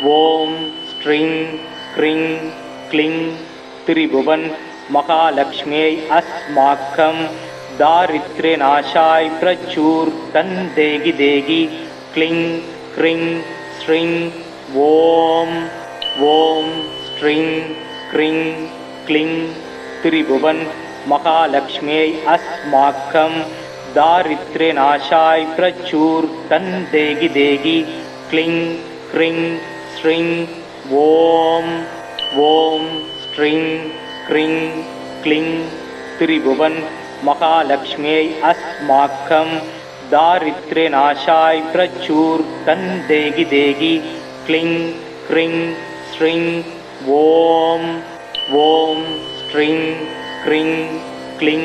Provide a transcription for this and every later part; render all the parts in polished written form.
ॐ स्ट्रिं क्रिं क्लिं त्रिभुवन महालक्ष्म्यै अस्माकं दारिद्र्यनाशाय प्रचुरं देहि देहि क्लिं क्रिं श्रीं ॐ स्ट्रिं क्रिं क्लिं त्रिभुवन महालक्ष्म्यै अस्माकं दारिद्र्यनाशाय प्रचुरं देहि देहि क्लिं क्रिं श्रीं ॐ स्ट्रिं क्रिं क्लिं त्रिभुवन महालक्ष्म्यै अस्माकं दारिद्र्यनाशाय प्रचुरं देहि देहि क्लिं क्रिं श्रीं ॐ स्ट्रिं क्रिं क्लिं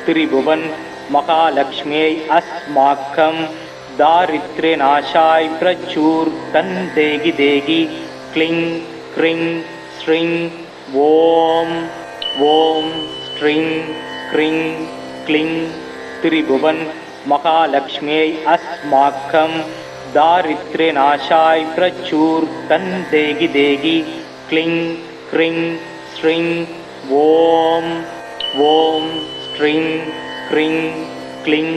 त्रिभुवन महालक्ष्म्यै अस्माकं दारिद्र्यनाशाय प्रचुरं देहि देहि क्लिं क्रिं श्रीं ॐ स्ट्रिं क्रिं क्लिं त्रिभुवन महालक्ष्म्यै अस्माकं दारिद्र्यनाशाय प्रचुरं देहि देहि क्लिं क्रिं श्रीं ॐ स्ट्रिं क्रिं क्लिं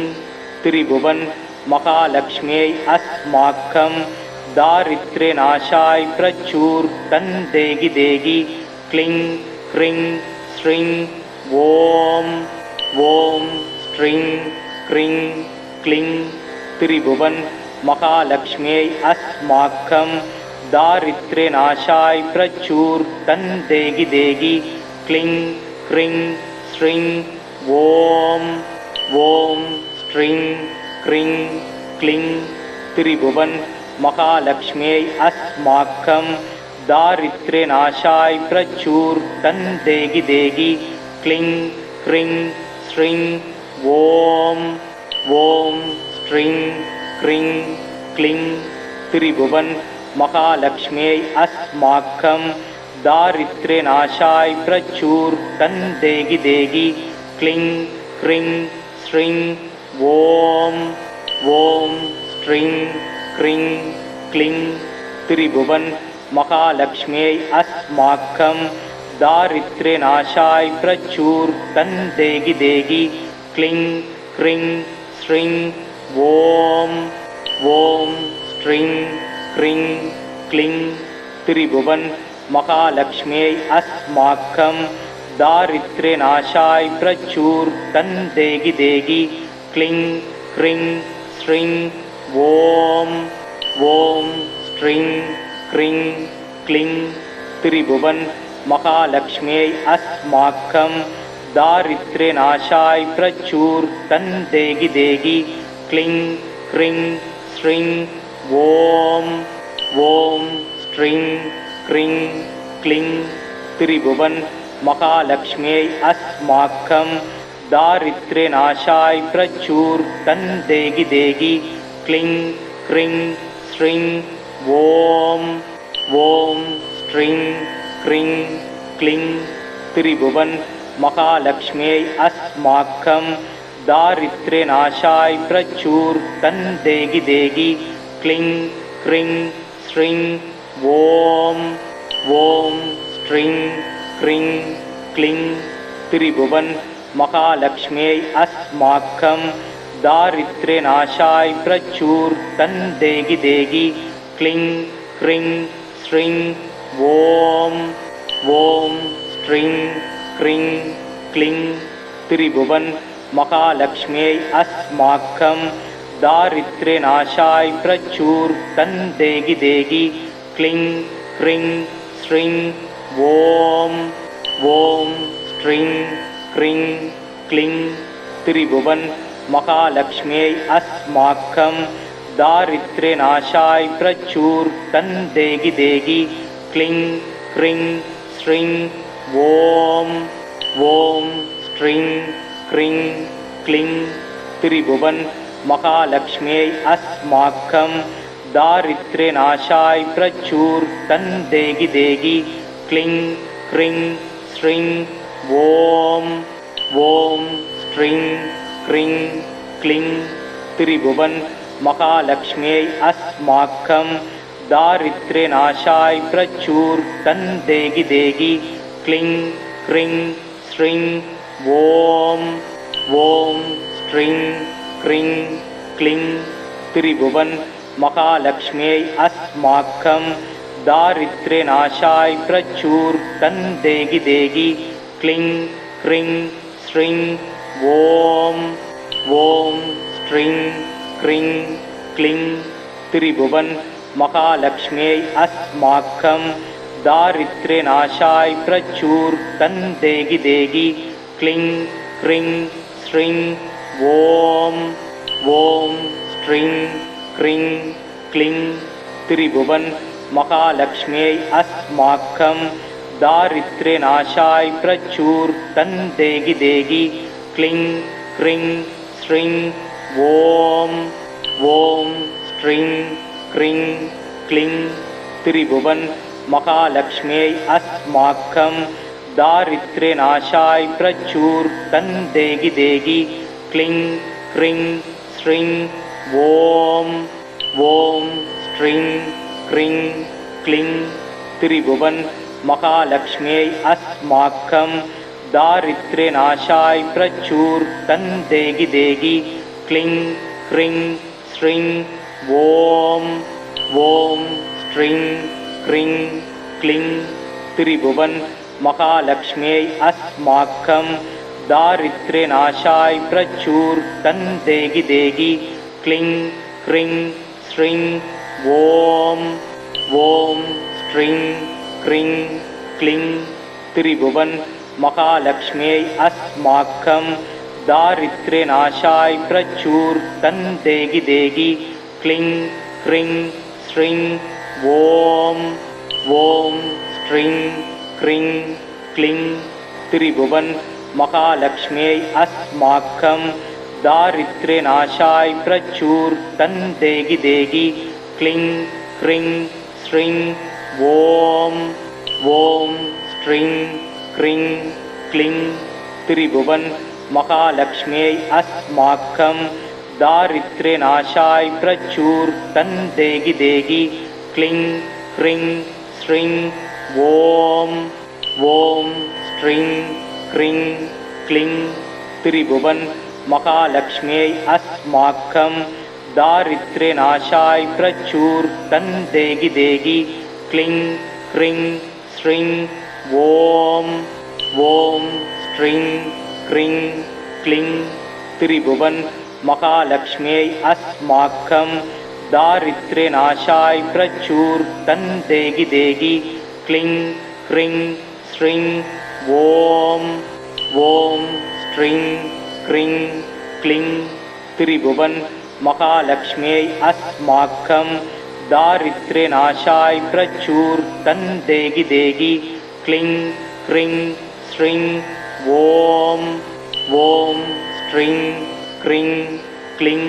त्रिभुवन महालक्ष्म्यै अस्माकं दारिद्र्यनाशाय प्रचुरं देहि देहि क्लिं क्रिं श्रीं ॐ स्ट्रिं क्रिं क्लिं त्रिभुवन महालक्ष्म्यै अस्माकं दारिद्र्यनाशाय प्रचुरं देहि देहि क्लिं क्रिं श्रीं ॐ स्ट्रिं क्रिं क्लिं त्रिभुवन महालक्ष्म्यै अस्माकं दारिद्र्यनाशाय प्रचुरं देहि देहि क्लिं क्रिं श्रीं ॐ स्ट्रिं क्रिं क्लिं त्रिभुवन महालक्ष्म्यै अस्माकं दारिद्र्यनाशाय प्रचुरं देहि देहि क्लिं क्रिं श्रीं ॐ स्ट्रिं क्रिं क्लिं त्रिभुवन महालक्ष्म्यै अस्माकं दारिद्र्यनाशाय प्रचुरं देहि देहि क्लिं क्रिं श्रीं ॐ स्ट्रिं क्रिं क्लिं त्रिभुवन महालक्ष्म्यै अस्माकं दारिद्र्यनाशाय प्रचुरं देहि देहि क्लिं क्रिं श्रीं ॐ स्ट्रिं क्रिं क्लिं त्रिभुवन महालक्ष्म्यै अस्माकं दारिद्र्यनाशाय प्रचुरं देहि देहि क्लिं क्रिं श्रीं ॐ स्ट्रिं क्रिं क्लिं त्रिभुवन महालक्ष्म्यै अस्माकं दारिद्र्यनाशाय प्रचुरं देहि देहि क्लिं क्रिं श्रीं ॐ स्ट्रिं क्रिं क्लिं त्रिभुवन महालक्ष्म्यै अस्माकं दारिद्र्यनाशाय प्रचुरं देहि देहि क्लिं क्रिं श्रीं ॐ स्ट्रिं क्रिं क्लिं त्रिभुवन महालक्ष्म्यै अस्माकं दारिद्र्यनाशाय प्रचुरं देहि देहि क्लिं क्रिं श्रीं ॐ स्ट्रिं क्रिं क्लिं त्रिभुवन महालक्ष्म्यै अस्माकं दारिद्र्यनाशाय प्रचुरं देहि देहि क्लिं क्रिं श्रीं ॐ स्ट्रिं क्रिं क्लिं त्रिभुवन महालक्ष्म्यै अस्माकं दारिद्र्यनाशाय प्रचुरं देहि देहि क्लिं क्रिं श्रीं ॐ स्ट्रिं क्रिं क्लिं त्रिभुवन महालक्ष्म्यै अस्माकं दारिद्र्यनाशाय प्रचुरं देहि देहि क्लिं क्रिं श्रीं ॐ स्ट्रिं क्रिं क्लिं त्रिभुवन महालक्ष्म्यै अस्माकं दारिद्र्यनाशाय प्रचुर तन्देगी देगी क्लिं क्रिं श्रीं ॐ ॐ श्रीं क्रिं क्लिं त्रिभुवन महालक्ष्म्यै अस्माकं दारिद्र्यनाशाय प्रचुर तन्देगी देगी क्लिं क्रिं श्रीं ॐ ॐ श्रीं क्रिं क्लिं त्रिभुवन महालक्ष्म्यै अस्माकं दारिद्र्यनाशाय प्रचुर तन्देगी देगी क्लिं क्रिं श्रीं ॐ ॐ श्रीं क्रिं क्लिं त्रिभुवन महालक्ष्म्यै अस्माकं दारिद्र्यनाशाय प्रचुर तन्देगी देगी क्लिं क्रिं श्रीं ॐ ॐ श्रीं क्रिं क्लिं त्रिभुवन महालक्ष्म्यै अस्माकं दारिद्र्यनाशाय प्रचुर तन्देगी देगी क्लिं क्रिं श्रीं ॐ ॐ श्रीं क्रिं क्लिं त्रिभुवन महालक्ष्म्यै अस्माकं दारिद्र्यनाशाय प्रचुर तन्देगी देगी क्लिं क्रिं श्रीं ॐ ॐ श्रीं क्रिं क्लिं त्रिभुवन महालक्ष्म्यै अस्माकं दारिद्र्यनाशाय प्रचुर तन्देगी देगी क्लिं क्रिं श्रीं ॐ ॐ श्रीं क्रिं क्लिं त्रिभुवन महालक्ष्म्यै अस्माकं दारिद्र्यनाशाय प्रचुर तन्देगी देगी क्लिं क्रिं श्रीं ॐ ॐ श्रीं क्रिं क्लिं त्रिभुवन महालक्ष्म्यै अस्माकं दारिद्र्यनाशाय प्रचुर तन्देगी देगी क्लिं क्रिं श्रीं ॐ ॐ श्रीं क्रिं क्लिं त्रिभुवन महालक्ष्म्यै अस्माकं दारिद्र्यनाशाय प्रचुर तन्देगी देगी क्लिं क्रिं श्रीं ॐ ॐ श्रीं क्रिं क्लिं त्रिभुवन महालक्ष्म्यै अस्माकं दारिद्र्यनाशाय प्रचुर तन्देगी देगी क्लिं क्रिं श्रीं ॐ ॐ श्रीं क्रिं क्लिं त्रिभुवन महालक्ष्म्यै अस्माकं दारिद्र्यनाशाय प्रचुर तन्देगी देगी क्लिं क्रिं श्रीं ॐ ॐ श्रीं क्रिं क्लिं त्रिभुवन महालक्ष्म्यै अस्माकं दारिद्र्यनाशाय प्रचुर तन्देगी देगी क्लिं क्रिं श्रीं ॐ ॐ श्रीं क्रिं क्लिं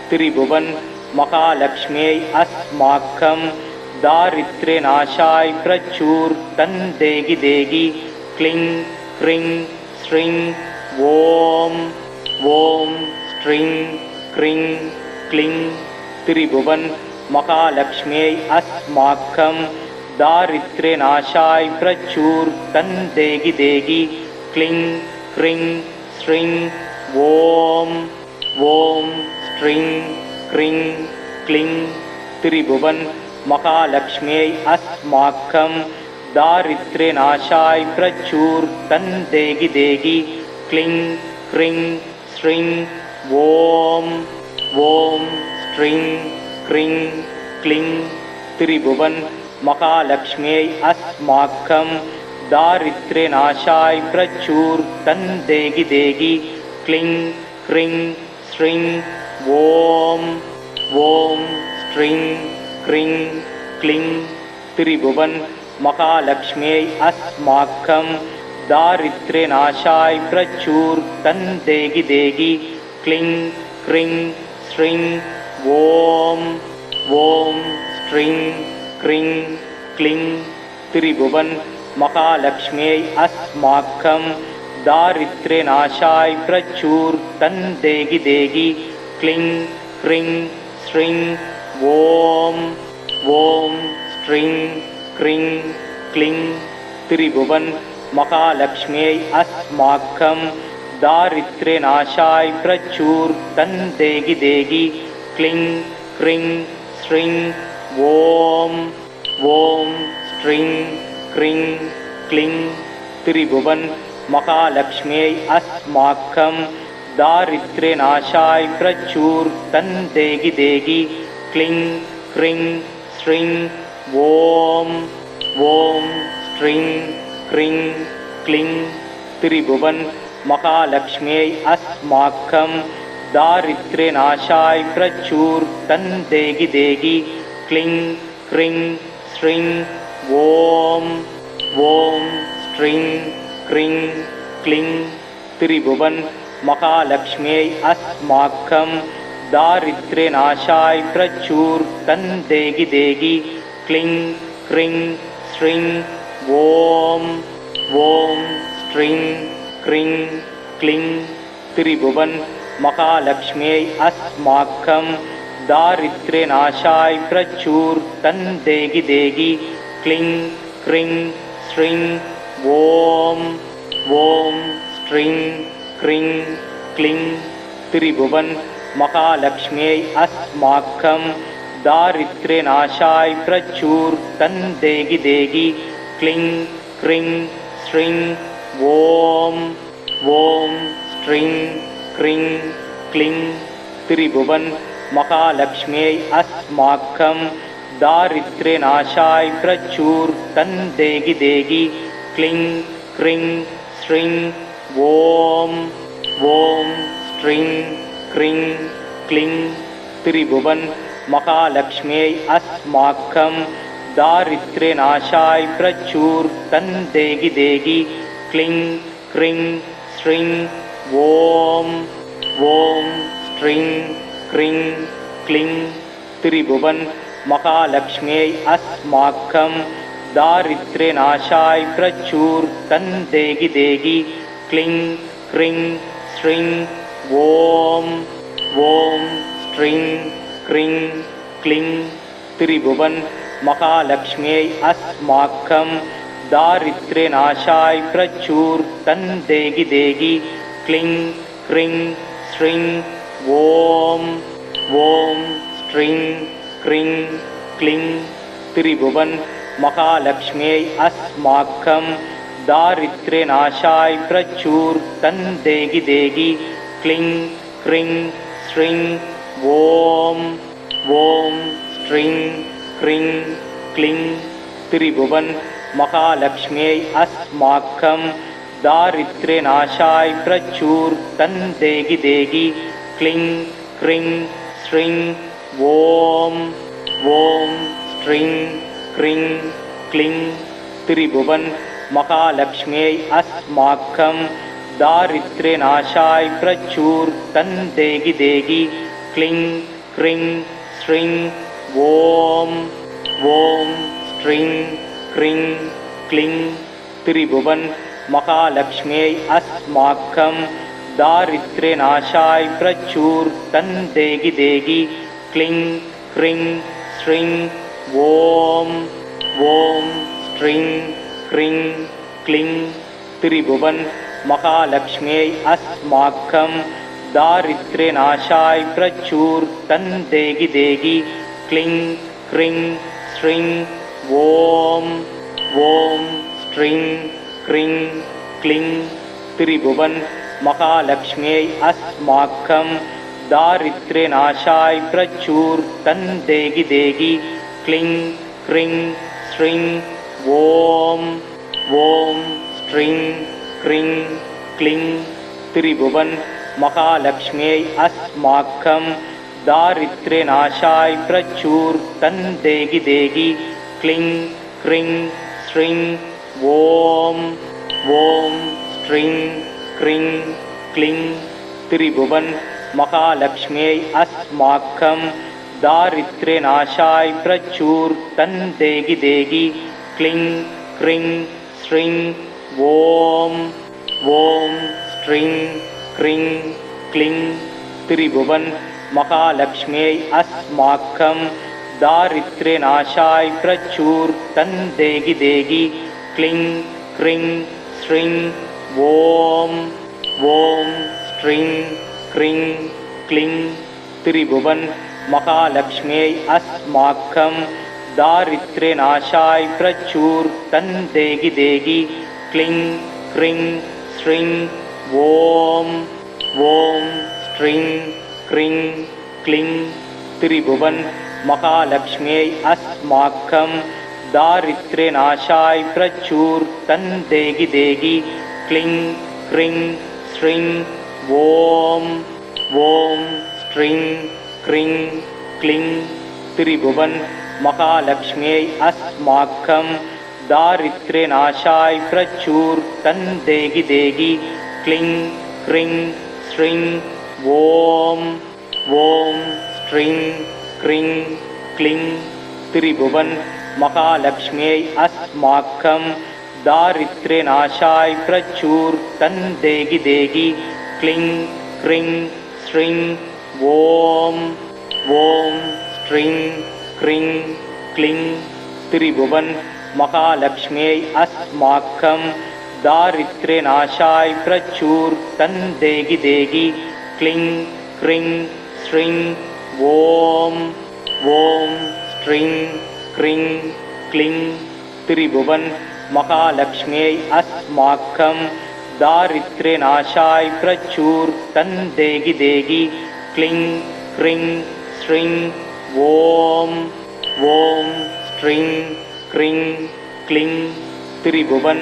त्रिभुवन महालक्ष्म्यै अस्माकं दारिद्र्यनाशाय प्रचुर तन्देगी देगी क्लिं क्रिं श्रीं ॐ ॐ श्रीं क्रिं क्लिं त्रिभुवन महालक्ष्म्यै अस्माकं दारिद्र्यनाशाय प्रचुर तन्देगी देगी क्लिं क्रिं श्रीं ॐ ॐ श्रीं क्रिं क्लिं त्रिभुवन महालक्ष्म्यै अस्माकं दारिद्र्यनाशाय प्रचुर तन्देगी देगी क्लिं क्रिं श्रीं ॐ ॐ श्रीं क्रिं क्लिं त्रिभुवन महालक्ष्म्यै अस्माकं दारिद्र्यनाशाय प्रचुर तन्देगी देगी क्लिं क्रिं श्रीं ॐ ॐ श्रीं क्रिं क्लिं त्रिभुवन महालक्ष्म्यै अस्माकं दारिद्र्यनाशाय प्रचुर तन्देगी देगी क्लिं क्रिं श्रीं ॐ ॐ श्रीं क्रिं क्लिं त्रिभुवन महालक्ष्म्यै अस्माकं दारिद्र्यनाशाय प्रचुर तन्देगी देगी क्लिं क्रिं श्रीं ॐ ஓம் ஸ்ட்ரிங் க்ரிங் க்ளிங் திரிபுவன் மகாலட்சுமியை அஸ்மாக்கம் தாரித்ரே நாசாய் பிரச்சூர் தன் தேகி தேகி க்ளிங் க்ரிங் ஸ்ட்ரிங் ஓம் ஓம் ஸ்ட்ரிங் க்ரிங் க்ளிங் திரிபுவன் மகாலட்சுமியை அஸ்மாக்கம் தாரித்ரே நாசாய் பிரச்சூர் தன் தேகி தேகி க்ளிங் க்ரிங் ஸ்ட்ரிங் ஓம் ஓம் ஸ்ட்ரிங் க்ரிங் க்ளிங் திரிபுவன் மகாலட்சுமியை அஸ்மாக்கம் தாரித்ரே நாசாய் பிரச்சூர் தன் தேகி தேகி க்ளிங் க்ரிங் ஸ்ட்ரிங் ஓம் ஓம் ஸ்ட்ரிங் க்ரிங் க்ளிங் திரிபுவன் மகாலட்சுமியை அஸ்மாக்கம் தாரித்ரே நாசாய் பிரச்சூர் தன் தேகி தேகி க்ளிங் க்ரிங் ஸ்ட்ரிங் ஓம் ஓம் ஸ்ட்ரிங் க்ரிங் க்ளிங் திரிபுவன் மகாலட்சுமியை அஸ்மாக்கம் தாரித்ரே நாசாய் பிரச்சூர் தன் தேகி தேகி க்ளிங் க்ரிங் ஸ்ட்ரிங் ஓம் ஓம் ஸ்ட்ரிங் க்ரிங் க்ளிங் திரிபுவன் மகாலட்சுமியை அஸ்மாக்கம் தாரித்ரே நாசாய் பிரச்சூர் தன் தேகி தேகி க்ளிங் க்ரிங் ஸ்ட்ரிங் ஓம் ஓம் ஸ்ட்ரிங் க்ரிங் க்ளிங் திரிபுவன் மகாலட்சுமியை அஸ்மாக்கம் தாரித்ரே நாசாய் பிரச்சூர் தன் தேகி தேகி க்ளிங் க்ரிங் ஸ்ட்ரிங் ஓம் ஓம் ஸ்ட்ரிங் க்ரிங் க்ளிங் திரிபுவன் மகாலட்சுமியை அஸ்மாக்கம் தாரித்ரே நாசாய் பிரச்சூர் தன் தேகி தேகி க்ளிங் க்ரிங் ஸ்ட்ரிங் ஓம் ஓம் ஸ்ட்ரிங் க்ரிங் க்ளிங் திரிபுவன் மகாலட்சுமியை அஸ்மாக்கம் தாரித்ரே நாசாய் பிரச்சூர் தன் தேகி தேகி க்ளிங் க்ரிங் ஸ்ட்ரிங் ஓம் ஓம் ஸ்ட்ரிங் க்ரிங் க்ளிங் திரிபுவன் மகாலட்சுமியை அஸ்மாக்கம் தாரித்ரே நாசாய் பிரச்சூர் தன் தேகி தேகி க்ளிங் க்ரிங் ஸ்ட்ரிங் ஓம் ஓம் ஸ்ட்ரிங் க்ரிங் க்ளிங் திரிபுவன் மகாலட்சுமியை அஸ்மாக்கம் தாரித்ரே நாசாய் பிரச்சூர் தன் தேகி தேகி க்ளிங் க்ரிங் ஸ்ட்ரிங் ஓம் ஓம் ஸ்ட்ரிங் க்ரிங் க்ளிங் திரிபுவன் மகாலட்சுமியை அஸ்மாக்கம் தாரித்ரே நாசாய் பிரச்சூர் தன் தேகி தேகி க்ளிங் க்ரிங் ஸ்ட்ரிங் ஓம் ஓம் ஸ்ட்ரிங் க்ரிங் க்ளிங் திரிபுவன் மகாலட்சுமியை அஸ்மாக்கம் தாரித்ரே நாசாய் பிரச்சூர் தன் தேகி தேகி க்ளிங் க்ரிங் ஸ்ட்ரிங் ஓம் ஓம் ஸ்ட்ரிங் க்ரிங் க்ளிங் திரிபுவன் மகாலட்சுமியை அஸ்மாக்கம் தாரித்ரே நாசாய் பிரச்சூர் தன் தேகி தேகி க்ளிங் க்ரிங் ஸ்ட்ரிங் ஓம் ஓம் ஸ்ட்ரிங் க்ரிங் க்ளிங் திரிபுவன் மகாலட்சுமியை அஸ்மாக்கம் தாரித்ரே நாசாய் பிரச்சூர் தன் தேகி தேகி க்ளிங் க்ரிங் ஸ்ட்ரிங் ஓம் ஓம் ஸ்ட்ரிங் க்ரிங் க்ளிங் திரிபுவன் மகாலட்சுமியை அஸ்மாக்கம் தாரித்ரே நாசாய் பிரச்சூர் தன் தேகி தேகி க்ளிங் க்ரிங் ஸ்ட்ரிங் ஓம் ஓம் ஸ்ட்ரிங் க்ரிங் க்ளிங் திரிபுவன் மகாலட்சுமியை அஸ்மாக்கம் தாரித்ரே நாசாய் பிரச்சூர் தன் தேகி தேகி க்ளிங் க்ரிங் ஸ்ட்ரிங் ஓம் ஓம் ஸ்ட்ரிங் க்ரிங் க்ளிங் திரிபுவன் மகாலட்சுமியை அஸ்மாக்கம் தாரித்ரே நாசாய் பிரச்சூர் தன் தேகி தேகி க்ளிங் க்ரிங் ஸ்ட்ரிங் ஓம் ஓம் ஸ்ட்ரிங் க்ரிங் க்ளிங் திரிபுவன் மகாலட்சுமியை அஸ்மாக்கம் दारिद्र्यनाशाय प्रचूर्तं देहि देहि क्लीं क्रीं श्रीं ॐ श्रीं क्रीं क्लीं त्रिभुवन महालक्ष्म्यै अस्माकं दारिद्र्यनाशाय प्रचूर्तं देहि देहि क्लीं क्रीं श्रीं ॐ श्रीं क्रीं क्लीं त्रिभुवन महालक्ष्म्यै अस्माकं दारिद्र्यनाशाय प्रचूर्तं देहि देहि क्लीं क्रीं श्रीं ॐ श्रीं क्रीं क्लीं त्रिभुवन महालक्ष्म्यै अस्माकं दारिद्र्यनाशाय प्रचूर्तं देहि देहि क्लीं क्रीं श्रीं ॐ श्रीं क्रीं क्लीं त्रिभुवन महालक्ष्म्यै अस्माकं दारिद्र्यनाशाय प्रचूर्तं देहि देहि क्लीं क्रीं श्रीं ॐ श्रीं क्रीं क्लीं त्रिभुवन महालक्ष्म्यै अस्माकं दारिद्र्यनाशाय प्रचूर्तं देहि देहि क्लीं क्रीं श्रीं ॐ श्रीं क्रीं क्लीं त्रिभुवन महालक्ष्म्यै अस्माकं दारिद्र्यनाशाय प्रचूर्तं देहि देहि क्लीं क्रीं श्रीं ॐ श्रीं क्रीं क्लीं त्रिभुवन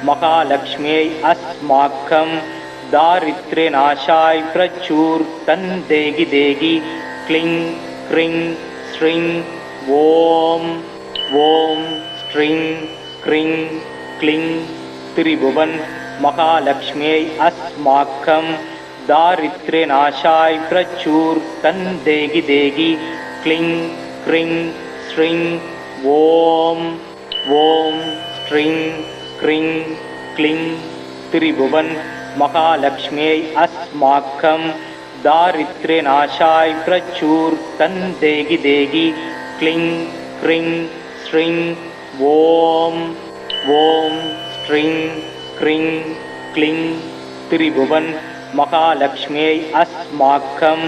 महालक्ष्म्यै अस्माकं दारिद्र्यनाशाय प्रचूर्तं देहि देहि क्लीं क्रीं श्रीं ॐ श्रीं क्रीं क्लीं त्रिभुवन महालक्ष्म्यै अस्माकं दारिद्र्यनाशाय प्रचूर्तं देहि देहि क्लीं क्रीं श्रीं ॐ श्रीं क्रीं क्लीं त्रिभुवन महालक्ष्म्यै अस्माकं दारिद्र्यनाशाय प्रचूर्तं देहि देहि क्लीं क्रीं श्रीं ॐ श्रीं क्रीं क्लीं त्रिभुवन महालक्ष्म्यै अस्माकं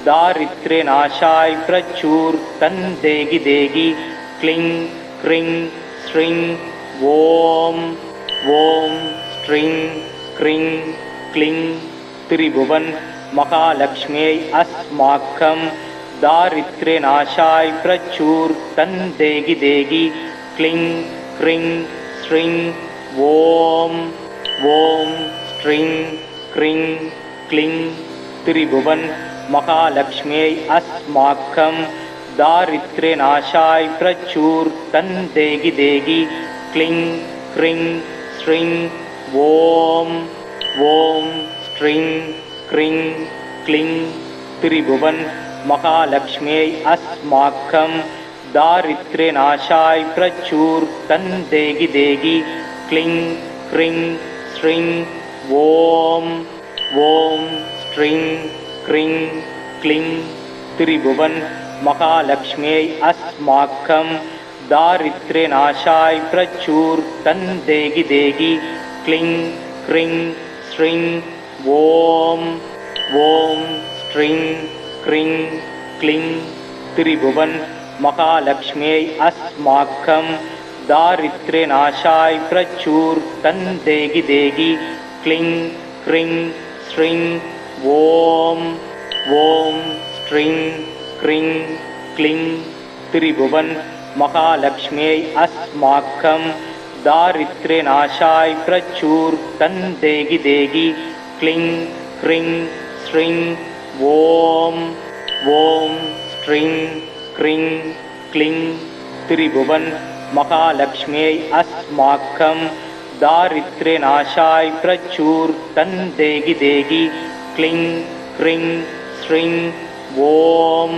दारिद्र्यनाशाय प्रचूर्तं देहि देहि क्लीं क्रीं श्रीं ॐ श्रीं क्रीं क्लीं त्रिभुवन महालक्ष्म्यै अस्माकं दारिद्र्यनाशाय प्रचूर्तं देहि देहि क्लीं क्रीं श्रीं ॐ श्रीं क्रीं क्लीं त्रिभुवन महालक्ष्म्यै अस्माकं दारिद्र्यनाशाय प्रचूर्तं देहि देहि क्लीं क्रीं श्रीं ॐ श्रीं क्रीं क्लीं त्रिभुवन महालक्ष्म्यै अस्माकं दारिद्र्यनाशाय प्रचूर्तं देहि देहि क्लीं क्रीं श्रीं ॐ श्रीं क्रीं क्लीं त्रिभुवन महालक्ष्म्यै अस्माकं दारिद्र्यनाशाय प्रचूर्तं देहि देहि क्लीं क्रीं श्रीं ॐ श्रीं क्रीं क्लीं त्रिभुवन महालक्ष्म्यै अस्माकं दारिद्र्यनाशाय प्रचूर्तं देहि देहि क्लीं क्रीं श्रीं ॐ श्रीं क्रीं क्लीं त्रिभुवन महालक्ष्म्यै अस्माकं दारिद्र्यनाशाय प्रचूर्तं देहि देहि क्लीं क्रीं श्रीं ॐ श्रीं क्रीं क्लीं त्रिभुवन महालक्ष्म्यै अस्माकं दारिद्र्यनाशाय प्रचूर्तं देहि देहि क्लीं क्रीं श्रीं ॐ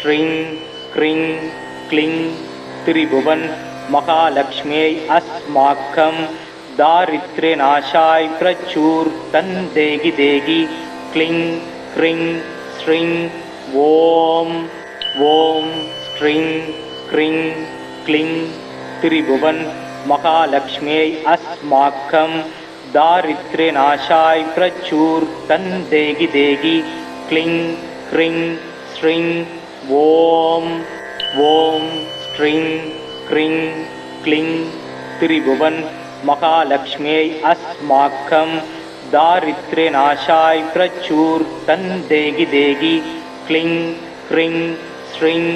श्रीं क्रीं क्लीं त्रिभुवन महालक्ष्म्यै अस्माकं दारिद्र्यनाशाय प्रचूर्तं देहि देहि क्लीं क्रीं श्रीं ॐ ஓம் ஸ்ரீங் க்ரீங் க்ளிங் திரிபுவன் மகாலட்சுமியை அஸ்மாக்கம் தாரித்ர்யநாசாய் பிரச்சூர்தன் தேகி தேகி க்ளிங் க்ரிங் ஸ்ரீங் ஓம் ஓம் ஸ்ரீங் க்ரீங் க்ளிங் திரிபுவன் மகாலட்சுமியை அஸ்மாக்கம் தாரித்ர்யநாசாய் பிரச்சூர்தன் தேகி தேகி க்ளிங் க்ரிங் ஸ்ரீங்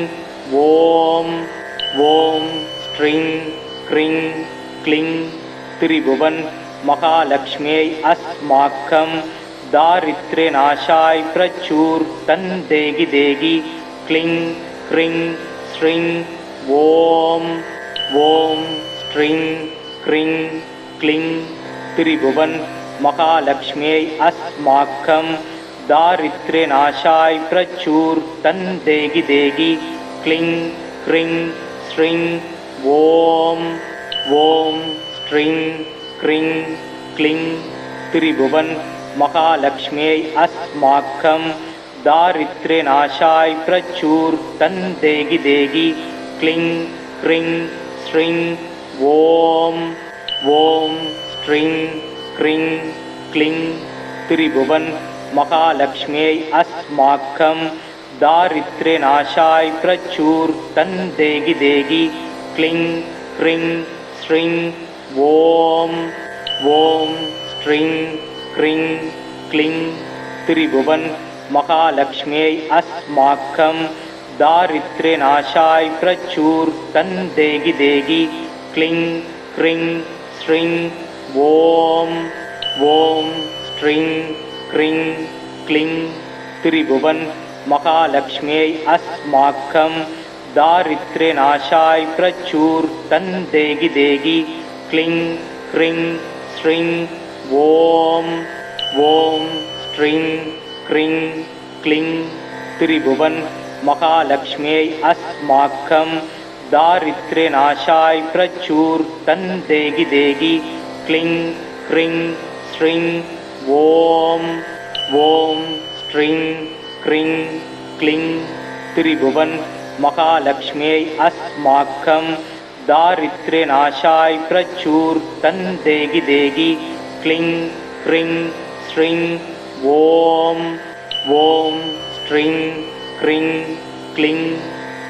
ஓம் ஓம் ஸ்ரீங் க்ரீங் க்ளிங் திரிபுவன் மகாலட்சுமியை அஸ்மாக்கம் தாரித்ர்யநாசாய் பிரச்சூர்தன் தேகி தேகி க்ளிங் க்ரிங் ஸ்ரீங் ஓம் ஓம் ஸ்ரீங் க்ரீங் க்ளிங் திரிபுவன் மகாலட்சுமியை அஸ்மாக்கம் தாரித்ர்யநாசாய் பிரச்சூர்தன் தேகி தேகி க்ளிங் க்ரிங் ஸ்ரீங் ஓம் ஓம் ஸ்ரீங் க்ரீங் க்ளிங் திரிபுவன் மகாலட்சுமியை அஸ்மாக்கம் தாரித்ர்யநாசாய் பிரச்சூர்தன் தேகி தேகி க்ளிங் க்ரிங் ஸ்ரீங் ஓம் ஓம் ஸ்ரீங் க்ரீங் க்ளிங் திரிபுவன் மகாலட்சுமியை அஸ்மாக்கம் தாரித்ர்யநாசாய் பிரச்சூர்தன் தேகி தேகி க்ளிங் க்ரிங் ஸ்ரீங் ஓம் ஓம் ஸ்ரீங் க்ரீங் க்ளிங் திரிபுவன் மகாலட்சுமியை அஸ்மாக்கம் தாரித்ர்யநாசாய் பிரச்சூர்தன் தேகி தேகி க்ளிங் க்ரிங் ஸ்ரீங் ஓம் ஓம் ஸ்ரீங் க்ரீங் க்ளிங் திரிபுவன் மகாலட்சுமியை அஸ்மாக்கம் தாரித்ர்யநாசாய் பிரச்சூர்தன் தேகி தேகி க்ளிங் க்ரிங் ஸ்ரீங் ஓம் ஓம் ஸ்ரீங் க்ரீங் க்ளிங் திரிபுவன் மகாலட்சுமியை அஸ்மாக்கம் தாரித்ர்யநாசாய் பிரச்சூர்தன் தேகி தேகி க்ளிங் க்ரிங் ஸ்ரீங் ஓம் ஓம் ஸ்ரீங் க்ரீங் க்ளிங் திரிபுவன் மகாலட்சுமியை அஸ்மாக்கம் தாரித்ர்யநாசாய் பிரச்சூர்தன் தேகி தேகி க்ளிங் க்ரிங் ஸ்ரீங் ஓம் ஓம் ஸ்ரீங் க்ரீங் க்ளிங்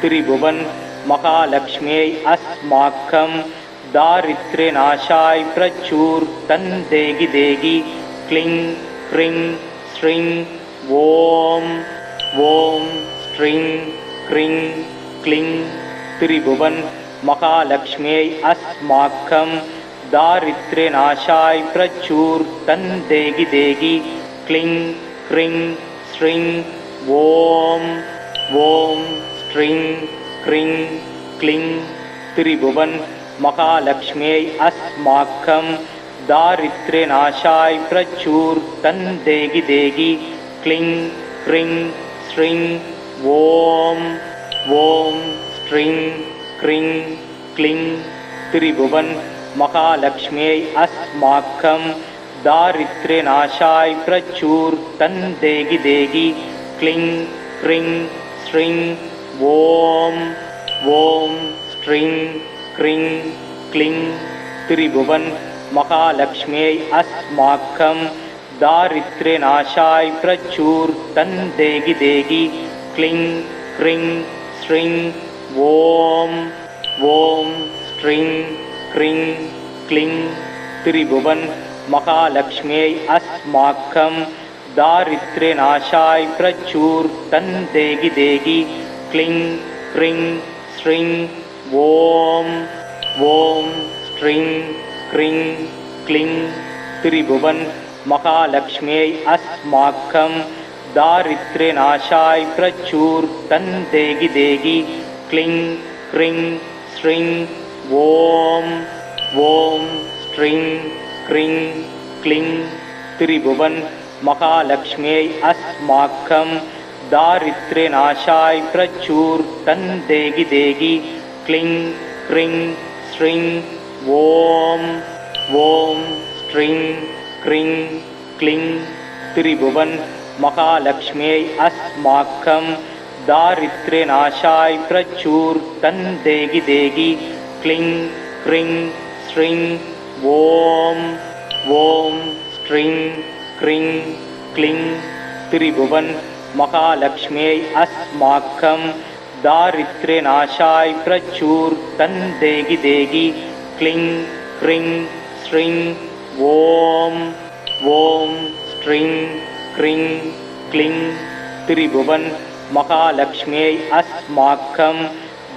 திரிபுவன் மகாலட்சுமியை அஸ்மாக்கம் தாரித்ர்யநாசாய் பிரச்சூர்தன் தேகி தேகி க்ளிங் க்ரிங் ஸ்ரீங் ஓம் ஓம் ஸ்ரீங் க்ரீங் க்ளிங் திரிபுவன் மகாலட்சுமியை அஸ்மாக்கம் தாரித்ர்யநாசாய் பிரச்சூர்தன் தேகி தேகி க்ளிங் க்ரிங் ஸ்ரீங் ஓம் ஓம் ஸ்ரீங் க்ரீங் க்ளிங் திரிபுவன் மகாலட்சுமியை அஸ்மாக்கம் தாரித்ர்யநாசாய் பிரச்சூர்தன் தேகி தேகி க்ளிங் க்ரிங் ஸ்ரீங் ஓம் ஓம் ஸ்ரீங் க்ரீங் க்ளிங் திரிபுவன் மகாலட்சுமியை அஸ்மாக்கம் தாரித்ர்யநாசாய் பிரச்சூர்தன் தேகி தேகி க்ளிங் க்ரிங் ஸ்ரீங் ஓம் ஓம் ஸ்ரீங் க்ரீங் க்ளிங் திரிபுவன் மகாலட்சுமியை அஸ்மாக்கம் தாரித்ர்யநாசாய் பிரச்சூர்தன் தேகி தேகி க்ளிங் க்ரிங் ஸ்ரீங் ஓம் ஓம் ஸ்ரீங் க்ரீங் க்ளிங் திரிபுவன் மகாலட்சுமியை அஸ்மாக்கம் தாரித்ர்யநாசாய் பிரச்சூர்தன் தேகி தேகி க்ளிங் க்ரிங் ஸ்ரீங் ஓம் ஓம் ஸ்ரீங் க்ரீங் க்ளிங் திரிபுவன் மகாலட்சுமியை அஸ்மாக்கம் தாரித்ர்யநாசாய் பிரச்சூர்தன் தேகி தேகி க்ளிங் க்ரிங் ஸ்ரீங் ஓம் ஓம் ஸ்ரீங் க்ரிங் க்ளிங் திரிபுவன் மகாலட்சுமியை அஸ்மாக்கம் தாரித்ர்யநாசாய் பிரச்சூர்தன் தேகி தேகி க்ளிங் க்ரிங் ஸ்ரீங் ஓம் ஓம் ஸ்ரீங் க்ரிங் க்ளிங் திரிபுவன் மகாலட்சுமியை அஸ்மாக்கம் दारिद्र्यनाशाय प्रचुर तं देगी देगी क्लिं क्रिं श्रीं ॐ ॐ स्ट्रिं क्रिं क्लिं त्रिभुवन महालक्ष्म्यै अस्माकं दारिद्र्यनाशाय प्रचुर तं देगी देगी क्लिं क्रिं श्रीं ॐ ॐ स्ट्रिं क्रिं क्लिं त्रिभुवन महालक्ष्म्यै अस्माकं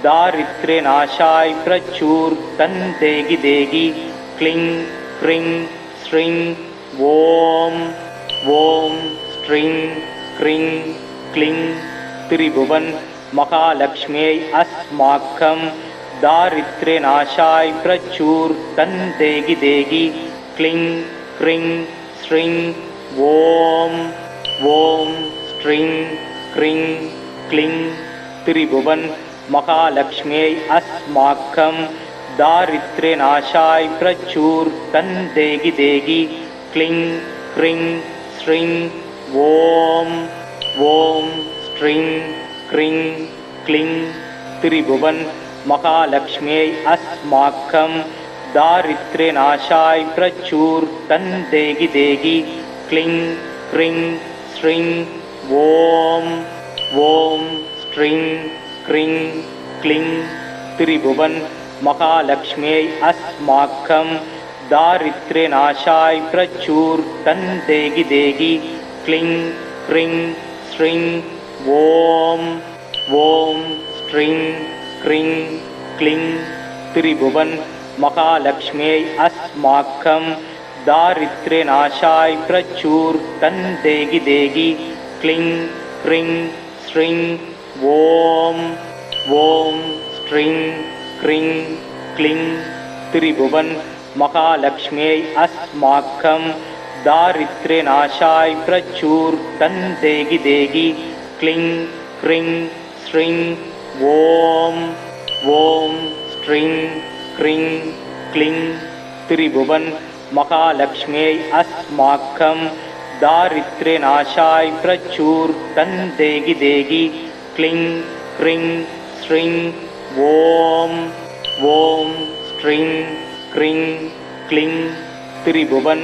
दारिद्र्यनाशाय प्रचुर तं देगी देगी क्लिं क्रिं श्रीं ॐ ॐ स्ट्रिं क्रिं क्लिं त्रिभुवन महालक्ष्म्यै अस्माकं दारिद्र्यनाशाय प्रचुर तं देगी देगी क्लिं क्रिं श्रीं ॐ ॐ स्ट्रिं क्रिं क्लिं त्रिभुवन महालक्ष्म्यै अस्माकं दारिद्र्यनाशाय प्रचुर तं देगी देगी क्लिं क्रिं श्रीं ॐ ॐ स्ट्रिं क्रिं क्लिं त्रिभुवन महालक्ष्म्यै अस्माकं दारिद्र्यनाशाय प्रचुर तं देगी देगी क्लिं क्रिं श्रीं ॐ ॐ स्ट्रिं क्रिं क्लिं त्रिभुवन महालक्ष्म्यै अस्माकं दारिद्र्यनाशाय प्रचुर तं देगी देगी क्लिं क्रिं श्रीं ॐ ॐ स्ट्रिं क्रिं क्लिं त्रिभुवन महालक्ष्म्यै अस्माकं दारिद्र्यनाशाय प्रचुर तं देगी देगी क्लिं क्रिं श्रीं ॐ ॐ स्ट्रिं क्रिं क्लिं त्रिभुवन महालक्ष्म्यै अस्माकं दारिद्र्यनाशाय प्रचुर तं देगी देगी क्लिं क्रिं श्रीं ॐ ॐ स्ट्रिं क्रिं क्लिं त्रिभुवन महालक्ष्म्यै अस्माकं दारिद्र्यनाशाय प्रचुर तं देगी देगी क्लिं क्रिं श्रीं ॐ ॐ स्ट्रिं क्रिं क्लिं त्रिभुवन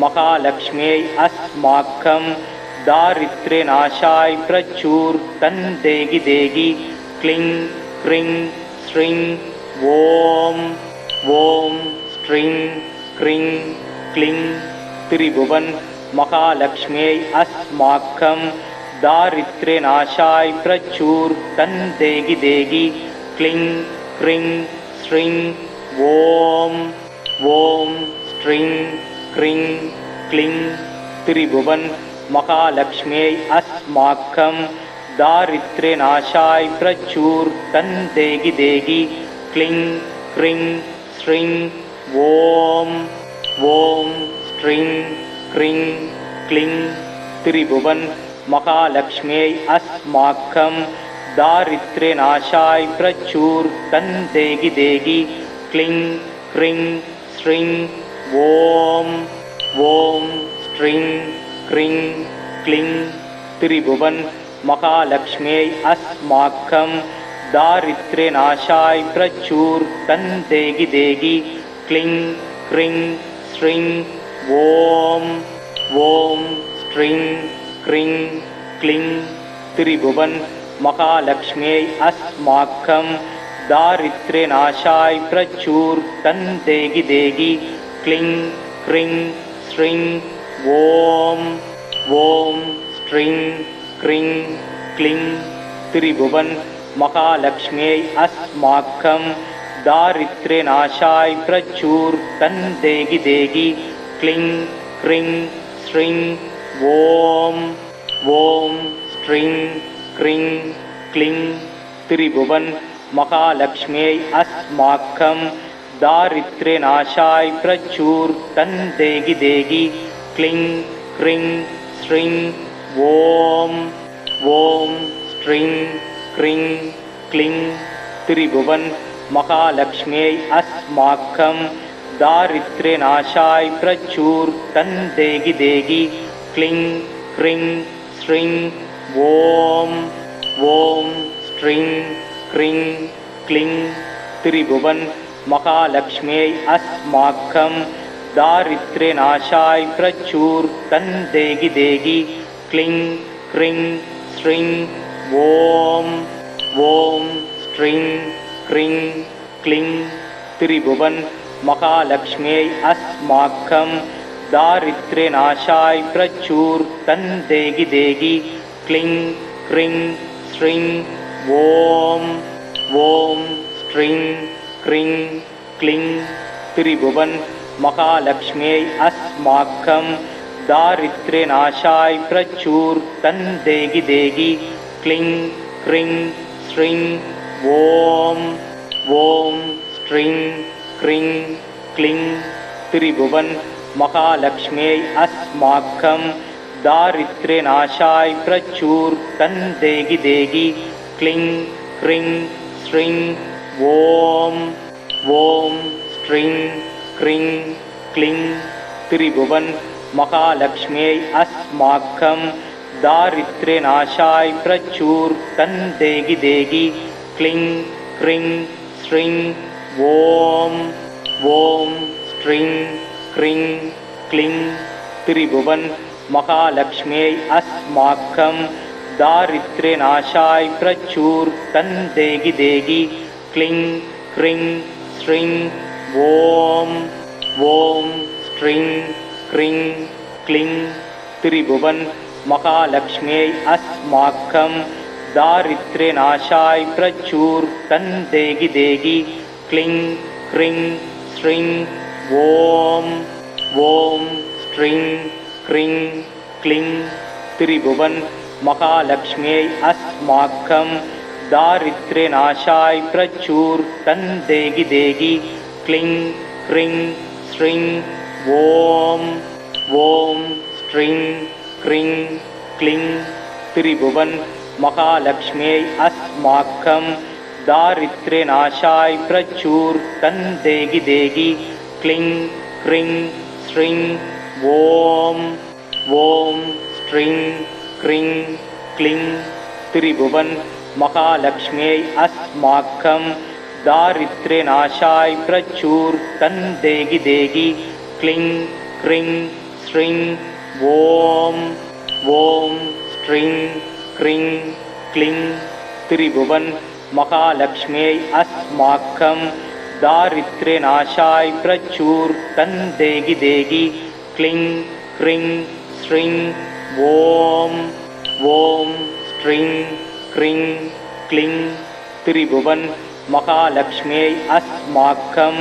महालक्ष्म्यै अस्माकं दारिद्र्यनाशाय प्रचुर तं देगी देगी क्लिं क्रिं श्रीं ॐ ॐ स्ट्रिं क्रिं क्लिं त्रिभुवन महालक्ष्म्यै अस्माकं दारिद्र्यनाशाय प्रचुर तं देगी देगी क्लिं क्रिं श्रीं ॐ ॐ स्ट्रिं क्रिं क्लिं त्रिभुवन महालक्ष्म्यै अस्माकं दारिद्र्यनाशाय प्रचुर तं देगी देगी क्लिं क्रिं श्रीं ॐ ॐ स्ट्रिं क्रिं क्लिं त्रिभुवन महालक्ष्म्यै अस्माकं दारिद्र्यनाशाय प्रचुर तं देगी देगी क्लिं क्रिं श्रीं ॐ ॐ स्ट्रिं क्रिं क्लिं त्रिभुवन महालक्ष्म्यै अस्माकं दारिद्र्यनाशाय प्रचुर तं देगी देगी क्लिं क्रिं श्रीं ॐ ॐ स्ट्रिं क्रिं क्लिं त्रिभुवन महालक्ष्म्यै अस्माकं दारिद्र्यनाशाय प्रचुर तं देगी देगी क्लिं क्रिं श्रीं ॐ ॐ स्ट्रिं क्रिं क्लिं त्रिभुवन महालक्ष्म्यै अस्माकं दारिद्र्यनाशाय प्रचुर तं देगी देगी क्लिं क्रिं श्रीं ॐ ॐ स्ट्रिं क्रिं क्लिं त्रिभुवन महालक्ष्म्यै अस्माकं दारिद्र्यनाशाय प्रचुर तं देगी देगी क्लिं क्रिं श्रीं ॐ ॐ स्ट्रिं क्रिं क्लिं त्रिभुवन महालक्ष्म्यै अस्माकं दारिद्र्यनाशाय प्रचुर तं देगी देगी क्लिं क्रिं श्रीं ॐ ஓம் ஸ்ட்ரிங் க்ரிங் க்ளிங் திரிபுவன் மகாலட்சுமியை அஸ்மாக்கம் தாரித்ர்யநாசாய் பிரச்சூர்தன் தேகி தேகி க்ளிங் க்ரிங் ஸ்ட்ரிங் ஓம் ஓம் ஸ்ட்ரிங் க்ரிங் க்ளிங் திரிபுவன் மகாலட்சுமியை அஸ்மாக்கம் தாரித்ர்யநாசாய் பிரச்சூர்தன் தேகி தேகி க்ளிங் க்ரிங் ஸ்ட்ரிங் ஓம் ஓம் ஸ்ட்ரிங் க்ரிங் க்ளிங் திரிபுவன் மகாலட்சுமியை அஸ்மாக்கம் தாரித்ர்யநாசாய் பிரச்சூர்தன் தேகி தேகி க்ளிங் க்ரிங் ஸ்ட்ரிங் ஓம் ஓம் ஸ்ட்ரிங் க்ரிங் க்ளிங் திரிபுவன் மகாலட்சுமியை அஸ்மாக்கம் தாரித்ர்யநாசாய் பிரச்சூர்தன் தேகி தேகி க்ளிங் க்ரிங் ஸ்ட்ரிங் ஓம் ஓம் ஸ்ட்ரிங் க்ரிங் க்ளிங் திரிபுவன் மகாலட்சுமியை அஸ்மாக்கம் தாரித்ர்யநாசாய் பிரச்சூர்தன் தேகி தேகி க்ளிங் க்ரிங் ஸ்ட்ரிங் ஓம் ஓம் ஸ்ட்ரிங் க்ரிங் க்ளிங் திரிபுவன் மகாலட்சுமியை அஸ்மாக்கம் தாரித்ர்யநாசாய் பிரச்சூர்தன் தேகி தேகி க்ளிங் க்ரிங் ஸ்ட்ரிங் ஓம் ஓம் ஸ்ட்ரிங் க்ரிங் க்ளிங் திரிபுவன் மகாலட்சுமியை அஸ்மாக்கம் தாரித்ர்யநாசாய் பிரச்சூர்தன் தேகி தேகி க்ளிங் க்ரிங் ஸ்ட்ரிங் ஓம் ஓம் ஸ்ட்ரிங் க்ரிங் க்ளிங் திரிபுவன் மகாலட்சுமியை அஸ்மாக்கம் தாரித்ர்யநாசாய் பிரச்சூர்தன் தேகி தேகி க்ளிங் க்ரிங் ஸ்ட்ரிங் ஓம் ஓம் ஸ்ட்ரிங் க்ரிங் க்ளிங் திரிபுவன் மகாலட்சுமியை அஸ்மாக்கம் தாரித்ர்யநாசாய் பிரச்சூர்தன் தேகி தேகி க்ளிங் க்ரிங் ஸ்ட்ரிங் ஓம் ஓம் ஸ்ட்ரிங் க்ரிங் க்ளிங் திரிபுவன் மகாலட்சுமியை அஸ்மாக்கம் தாரித்ர்யநாசாய் பிரச்சூர்தன் தேகி தேகி க்ளிங் க்ரிங் ஸ்ட்ரிங் ஓம் ஓம் ஸ்ட்ரிங் க்ரிங் க்ளிங் திரிபுவன் மகாலட்சுமியை அஸ்மாக்கம் தாரித்ர்யநாசாய் பிரச்சூர்தன் தேகி தேகி க்ளிங் க்ரிங் ஸ்ட்ரிங் ஓம் ஓம் ஸ்ட்ரிங் க்ரிங் க்ளிங் திரிபுவன் மகாலட்சுமியை அஸ்மாக்கம்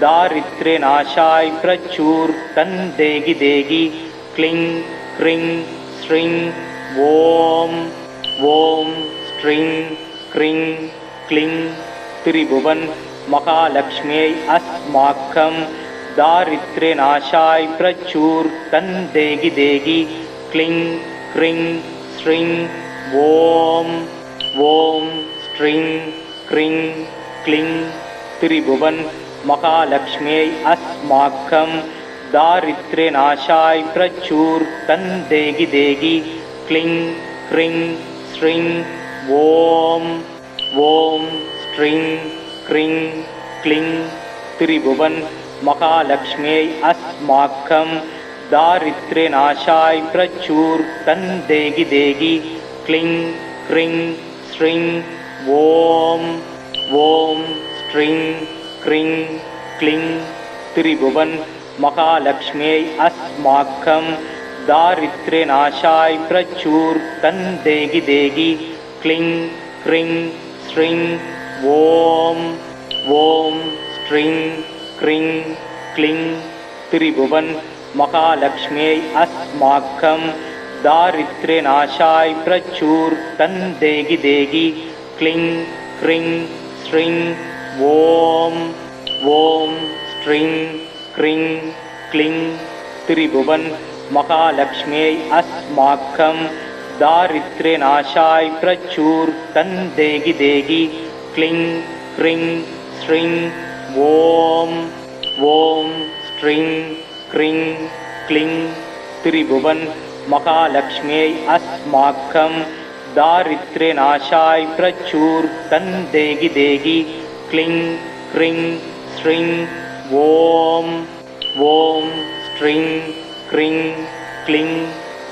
தாரித்ர்யநாசாய் பிரச்சூர்தன் தேகி தேகி க்ளிங் க்ரிங் ஸ்ட்ரிங் ஓம் ஓம் ஸ்ட்ரிங் க்ரிங் க்ளிங் திரிபுவன் மகாலட்சுமியை அஸ்மாக்கம் தாரித்ர்யநாசாய் பிரச்சூர்தன் தேகி தேகி க்ளிங் க்ரிங் ஸ்ட்ரிங் ஓம் ஓம் ஸ்ட்ரிங் க்ரிங் க்ளிங் திரிபுவன் மகாலட்சுமியை அஸ்மாக்கம் தாரித்ர்யநாசாய் பிரச்சூர்தன் தேகி தேகி க்ளிங் க்ரிங் ஸ்ட்ரிங் ஓம் ஓம் ஸ்ட்ரிங் க்ரிங் க்ளிங் திரிபுவன் மகாலட்சுமியை அஸ்மாக்கம் தாரித்ர்யநாசாய் பிரச்சூர்தன் தேகி தேகி க்ளிங் க்ரிங் ஸ்ட்ரிங் ஓம் ஓம் ஸ்ட்ரிங் க்ரிங் க்ளிங் திரிபுவன் மகாலட்சுமியை அஸ்மாக்கம் தாரித்ர்யநாசாய் பிரச்சூர்தன் தேகி தேகி க்ளிங் க்ரிங் ஸ்ட்ரிங் ஓம் ஓம் ஸ்ட்ரிங் க்ரிங் க்ளிங் திரிபுவன் மகாலட்சுமியை அஸ்மாக்கம் தாரித்ர்யநாசாய் பிரச்சூர்தன் தேகி தேகி க்ளிங் க்ரிங் ஸ்ட்ரிங் ஓம் ஓம் ஸ்ட்ரிங் க்ரிங் க்ளிங் திரிபுவன் மகாலட்சுமியை அஸ்மாக்கம் தாரித்ர்யநாசாய் பிரச்சூர்தன் தேகி தேகி க்ளிங் க்ரிங் ஸ்ட்ரிங் ஓம் ஓம் ஸ்ட்ரிங் க்ரிங் க்ளிங் திரிபுவன் மகாலட்சுமியை அஸ்மாக்கம் दारिद्र्यनाशाय प्रचुर तन देगी देगी क्लिं क्रिं श्रीं ओम ओम स्ट्रिं क्रिं क्लिं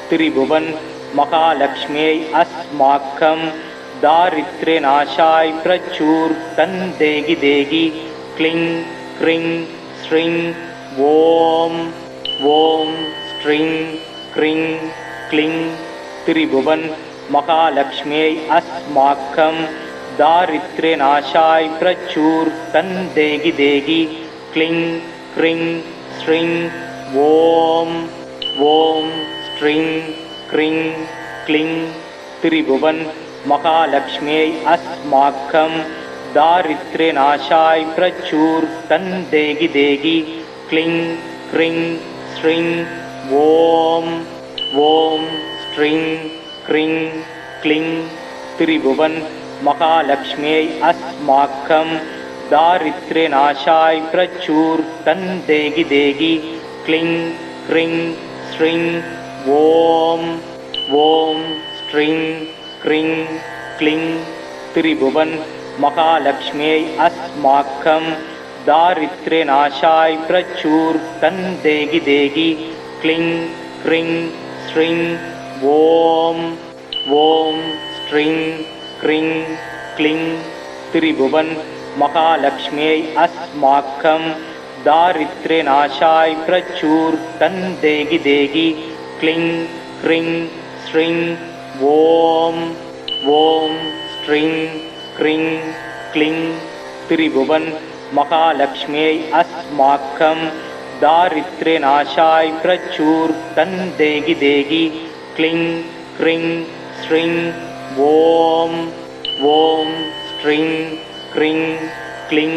त्रिभुवन महालक्ष्म्यै अस्माकं दारिद्र्यनाशाय प्रचुर तन देगी देगी क्लिं क्रिं श्रीं ओम ओम स्ट्रिं क्रिं क्लिं त्रिभुवन महालक्ष्म्यै अस्माकं दारिद्र्यनाशाय प्रचुर तन देगी देगी क्लिं क्रिं श्रीं ओम ओम स्ट्रिं क्रिं क्लिं त्रिभुवन महालक्ष्म्यै अस्माकं दारिद्र्यनाशाय प्रचुर तन देगी देगी क्लिं क्रिं श्रीं ओम ओम स्ट्रिं क्रिं क्लिं त्रिभुवन महालक्ष्म्यै अस्माकं दारिद्र्यनाशाय प्रचुर तन देगी देगी क्लिं क्रिं श्रीं ओम ओम स्ट्रिं क्रिं क्लिं त्रिभुवन महालक्ष्म्यै अस्माकं दारिद्र्यनाशाय प्रचुर तन देगी देगी क्लिं क्रिं श्रीं ओम ओम स्ट्रिं क्रिं क्लिं त्रिभुवन महालक्ष्म्यै अस्माकं दारिद्र्यनाशाय प्रचुर तन देगी देगी क्लिं क्रिं श्रीं ओम ओम स्ट्रिं क्रिं क्लिं त्रिभुवन महालक्ष्म्यै अस्माकं दारिद्र्यनाशाय प्रचुर तन देगी देगी क्लिं क्रिं श्रीं ओम ओम स्ट्रिं क्रिं क्लिं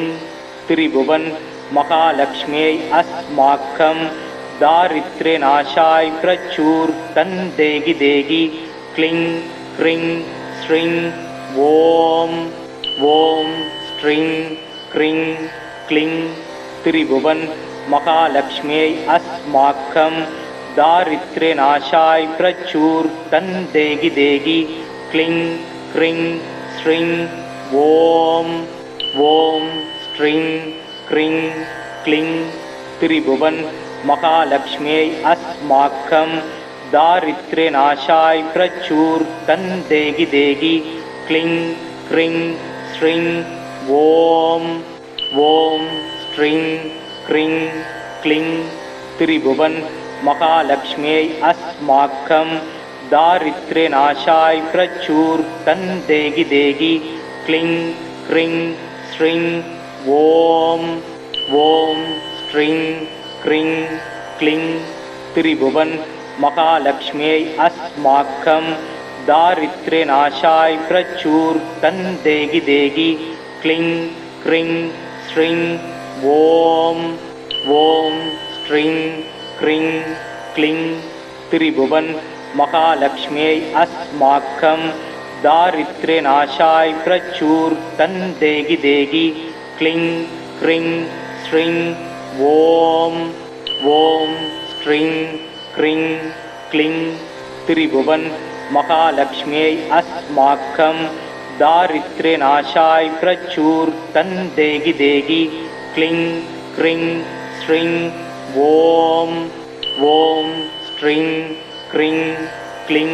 त्रिभुवन महालक्ष्म्यै अस्माकं दारिद्र्यनाशाय प्रचुर तन देगी देगी क्लिं क्रिं श्रीं ओम ओम स्ट्रिं क्रिं क्लिं त्रिभुवन महालक्ष्म्यै अस्माकं दारिद्र्यनाशाय प्रचुर तन देगी देगी क्लिं क्रिं श्रीं ओम ओम स्ट्रिं क्रिं क्लिं त्रिभुवन महालक्ष्म्यै अस्माकं दारिद्र्यनाशाय प्रचुर तन देगी देगी क्लिं क्रिं श्रीं ओम ओम स्ट्रिं क्रिं क्लिं त्रिभुवन महालक्ष्म्यै अस्माकं दारिद्र्यनाशाय प्रचुर तन देगी देगी क्लिं क्रिं श्रीं ओम ओम स्ट्रिं क्रिं क्लिं त्रिभुवन महालक्ष्म्यै अस्माकं दारिद्र्यनाशाय प्रचुर तन देगी देगी क्लिं क्रिं श्रीं ओम ओम स्ट्रिं क्रिं क्लिं त्रिभुवन महालक्ष्म्यै अस्माकं दारिद्र्यनाशाय प्रचुर तन देगी देगी क्लिं क्रिं श्रीं ओम ओम स्ट्रिं क्रिं क्लिं त्रिभुवन महालक्ष्म्यै अस्माकं दारिद्र्यनाशाय प्रचुर तन देगी देगी क्लिं क्रिं श्रीं ओम ओम स्ट्रिं क्रिं क्लिं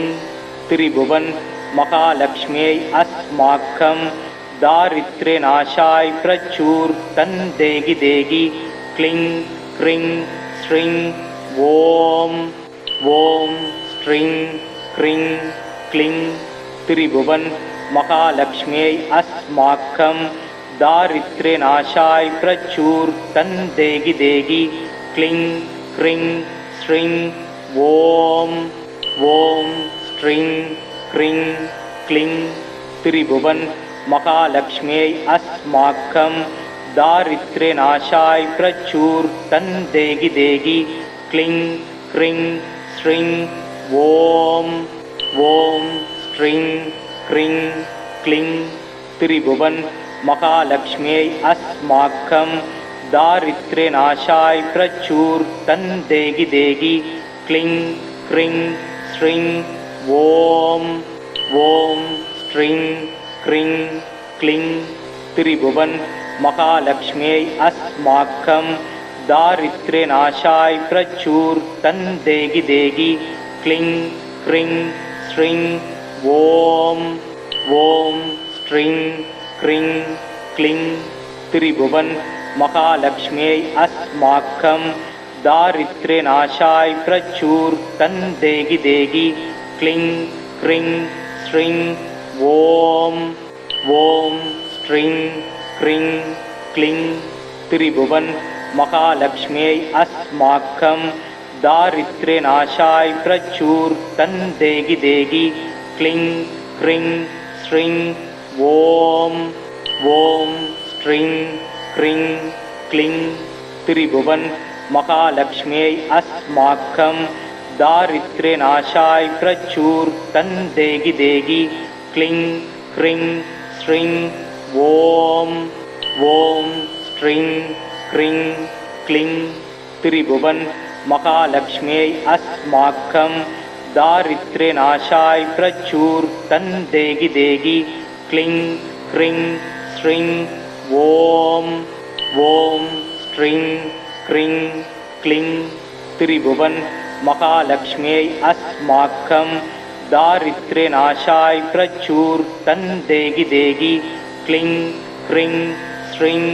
त्रिभुवन महालक्ष्म्यै अस्माकं दारिद्र्यनाशाय प्रचुर तन देगी देगी क्लिं क्रिं श्रीं ओम ओम स्ट्रिं क्रिं क्लिं त्रिभुवन महालक्ष्म्यै अस्माकं दारिद्र्यनाशाय प्रचुर तन देगी देगी क्लिं क्रिं श्रीं ओम ओम स्ट्रिं क्रिं क्लिं त्रिभुवन महालक्ष्म्यै अस्माकं दारिद्र्यनाशाय प्रचुर तन देगी देगी क्लिं क्रिं श्रीं ओम ओम स्ट्रिं क्रिं क्लिं त्रिभुवन महालक्ष्म्यै अस्माकं दारिद्र्यनाशाय प्रचुर तन देगी देगी क्लिं क्रिं श्रीं ओम ஓம் ஸ்ரீங் க்ரீங் க்ளிங் திரிபுவன் மகாலட்சுமியை அஸ்மாக்கம் தாரித்ரே நாசாய் பிரச்சூர் தன் தேகி தேகி க்ளிங் க்ரிங் ஸ்ரீங் ஓம் ஓம் ஸ்ரீங் க்ரிங் க்ளிங் திரிபுவன் மகாலட்சுமியை அஸ்மாக்கம் தாரித்ரே நாசாய் பிரச்சூர் தன் தேகி தேகி க்ளிங் க்ரிங் ஸ்ரீங் ஓம் ஓம் ஸ்ரீங் க்ரிங் க்ளிங் திரிபுவன் மகாலட்சுமியை அஸ்மாக்கம் தாரித்ரே நாசாய் பிரச்சூர் தன் தேகி தேகி க்ளிங் க்ரிங் ஸ்ரீங் ஓம் ஓம் ஸ்ரீங் க்ரிங் க்ளிங் திரிபுவன் மகாலட்சுமியை அஸ்மாக்கம் தாரித்ரே நாசாய் பிரச்சூர் தன் தேகி தேகி க்ளிங் க்ரிங் ஸ்ரீங் ஓம் ஓம் ஸ்ரீங் க்ரிங் க்ளிங் திரிபுவன் மகாலட்சுமியை அஸ்மாக்கம் தாரித்ரே நாசாய் பிரச்சூர் தன் தேகி தேகி க்ளிங் க்ரிங் ஸ்ரீங் ஓம் ஓம் ஸ்ரீங் க்ரிங் க்ளிங் திரிபுவன் மகாலட்சுமியை அஸ்மாக்கம் தாரித்ரே நாசாய் பிரச்சூர் தன் தேகி தேகி க்ளிங் க்ரிங் ஸ்ரீங்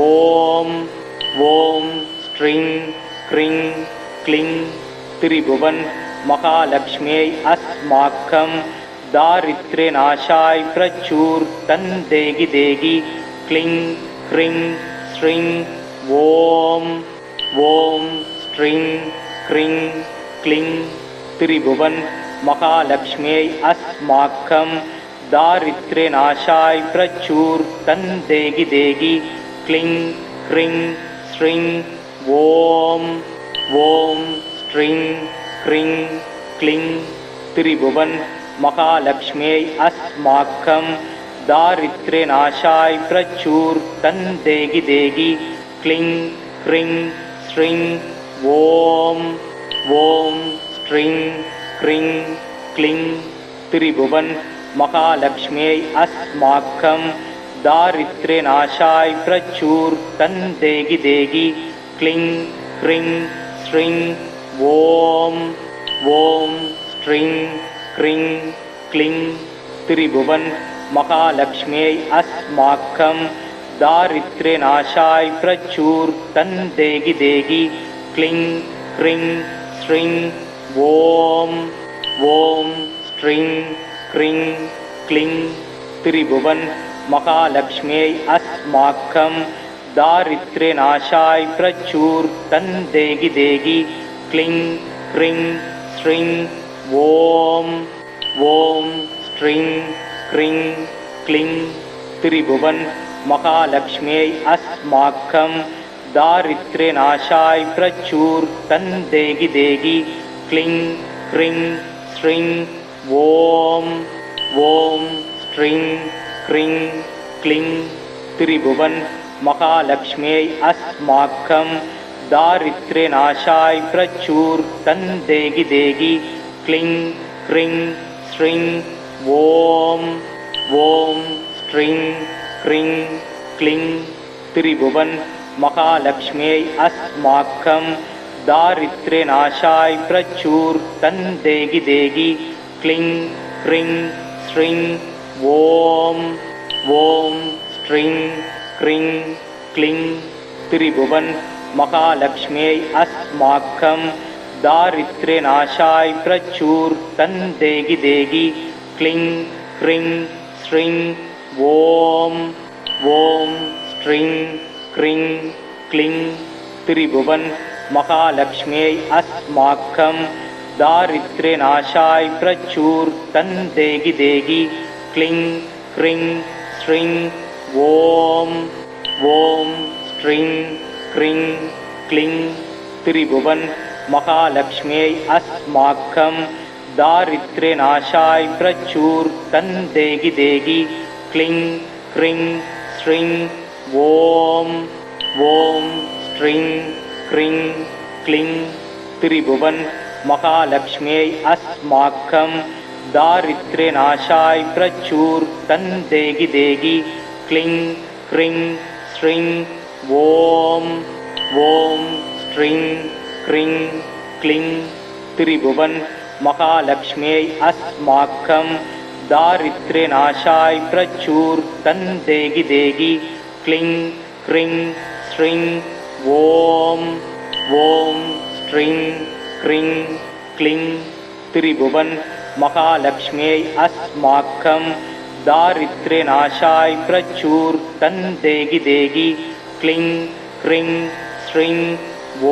ஓம் ஓம் ஸ்ரீங் க்ரிங் க்ளிங் திரிபுவன் மகாலட்சுமியை அஸ்மாக்கம் தாரித்ரே நாசாய் பிரச்சூர் தன் தேகி தேகி க்ளிங் க்ரிங் ஸ்ரீங் ஓம் ஓம் ஸ்ரீங் க்ரிங் க்ளிங் திரிபுவன் மகாலட்சுமியை அஸ்மாக்கம் தாரித்ரே நாசாய் பிரச்சூர் தன் தேகி தேகி க்ளிங் க்ரிங் ஸ்ரீங் ஓம் ஓம் ஸ்ரீங் க்ரிங் க்ளிங் திரிபுவன் மகாலட்சுமியை அஸ்மாக்கம் தாரித்ரே நாசாய் பிரச்சூர் தன் தேகி தேகி க்ளிங் க்ரிங் ஸ்ரீங் ஓம் ஓம் ஸ்ரீங் க்ரிங் க்ளிங் திரிபுவன் மகாலட்சுமியை அஸ்மாக்கம் தாரித்ரே நாசாய் பிரச்சூர் தன் தேகி தேகி க்ளிங் க்ரிங் ஸ்ரீங் ஓம் ஓம் ஸ்ரீங் க்ரிங் க்ளிங் திரிபுவன் மகாலட்சுமியை அஸ்மாக்கம் தாரித்ரே நாசாய் பிரச்சூர் தன் தேகி தேகி க்ளிங் க்ரிங் ஸ்ரீங் ஓம் ஓம் ஸ்ரீங் க்ரிங் க்ளிங் திரிபுவன் மகாலட்சுமியை அஸ்மாக்கம் தாரித்ரே நாசாய் பிரச்சூர் தன் தேகி தேகி க்ளிங் க்ரிங் ஸ்ரீங் ஓம் ஓம் ஸ்ரீங் க்ரிங் க்ளிங் திரிபுவன் மகாலட்சுமியை அஸ்மாக்கம் தாரித்ரே நாசாய் பிரச்சூர் தன் தேகி தேகி க்ளிங் க்ரிங் ஸ்ரீங் ஓம் ஓம் ஸ்ரீங் க்ரிங் க்ளிங் திரிபுவன் மகாலட்சுமியை அஸ்மாக்கம் தாரித்ரே நாசாய் பிரச்சூர் தன் தேகி தேகி க்ளிங் க்ரிங் ஸ்ரீங் ஓம் ஓம் ஸ்ரீங் க்ரிங் க்ளிங் திரிபுவன் மகாலட்சுமியை அஸ்மாக்கம் தாரித்ரே நாசாய் பிரச்சூர் தன் தேகி தேகி க்ளிங் க்ரிங் ஸ்ரீங் ஓம் ஓம் ஸ்ரீங் க்ரிங் க்ளிங் திரிபுவன் மகாலட்சுமியை அஸ்மாக்கம் தாரித்ரே நாசாய் பிரச்சூர் தன் தேகி தேகி க்ளிங் க்ரிங் ஸ்ரீங் ஓம் ஓம் ஸ்ரீங் க்ரிங் க்ளிங் திரிபுவன் மகாலட்சுமியை அஸ்மாக்கம் தாரித்ரே நாசாய் பிரச்சூர் தன் தேகி தேகி க்ளிங் க்ரிங் ஸ்ரீங் ஓம் ஓம் ஸ்ரீங் க்ரிங் க்ளிங் திரிபுவன் மகாலட்சுமியை அஸ்மாக்கம் தாரித்ரே நாசாய் பிரச்சூர் தன் தேகி தேகி க்ளிங் க்ரிங் ஸ்ரீங் ஓம் ஓம் ஸ்ரீங் க்ரிங் க்ளிங் திரிபுவன் மகாலட்சுமியை அஸ்மாக்கம் दारिद्र्यनाशाय प्रचूर्तं देहि देहि क्लीं क्रीं श्रीं ॐ श्रीं क्रीं क्लीं त्रिभुवन महालक्ष्म्यै अस्माकं दारिद्र्यनाशाय प्रचूर्तं देहि देहि क्लीं क्रीं श्रीं ॐ श्रीं क्रीं क्लीं त्रिभुवन महालक्ष्म्यै अस्माकं दारिद्र्यनाशाय प्रचूर्तं देहि देहि क्लीं क्रीं श्रीं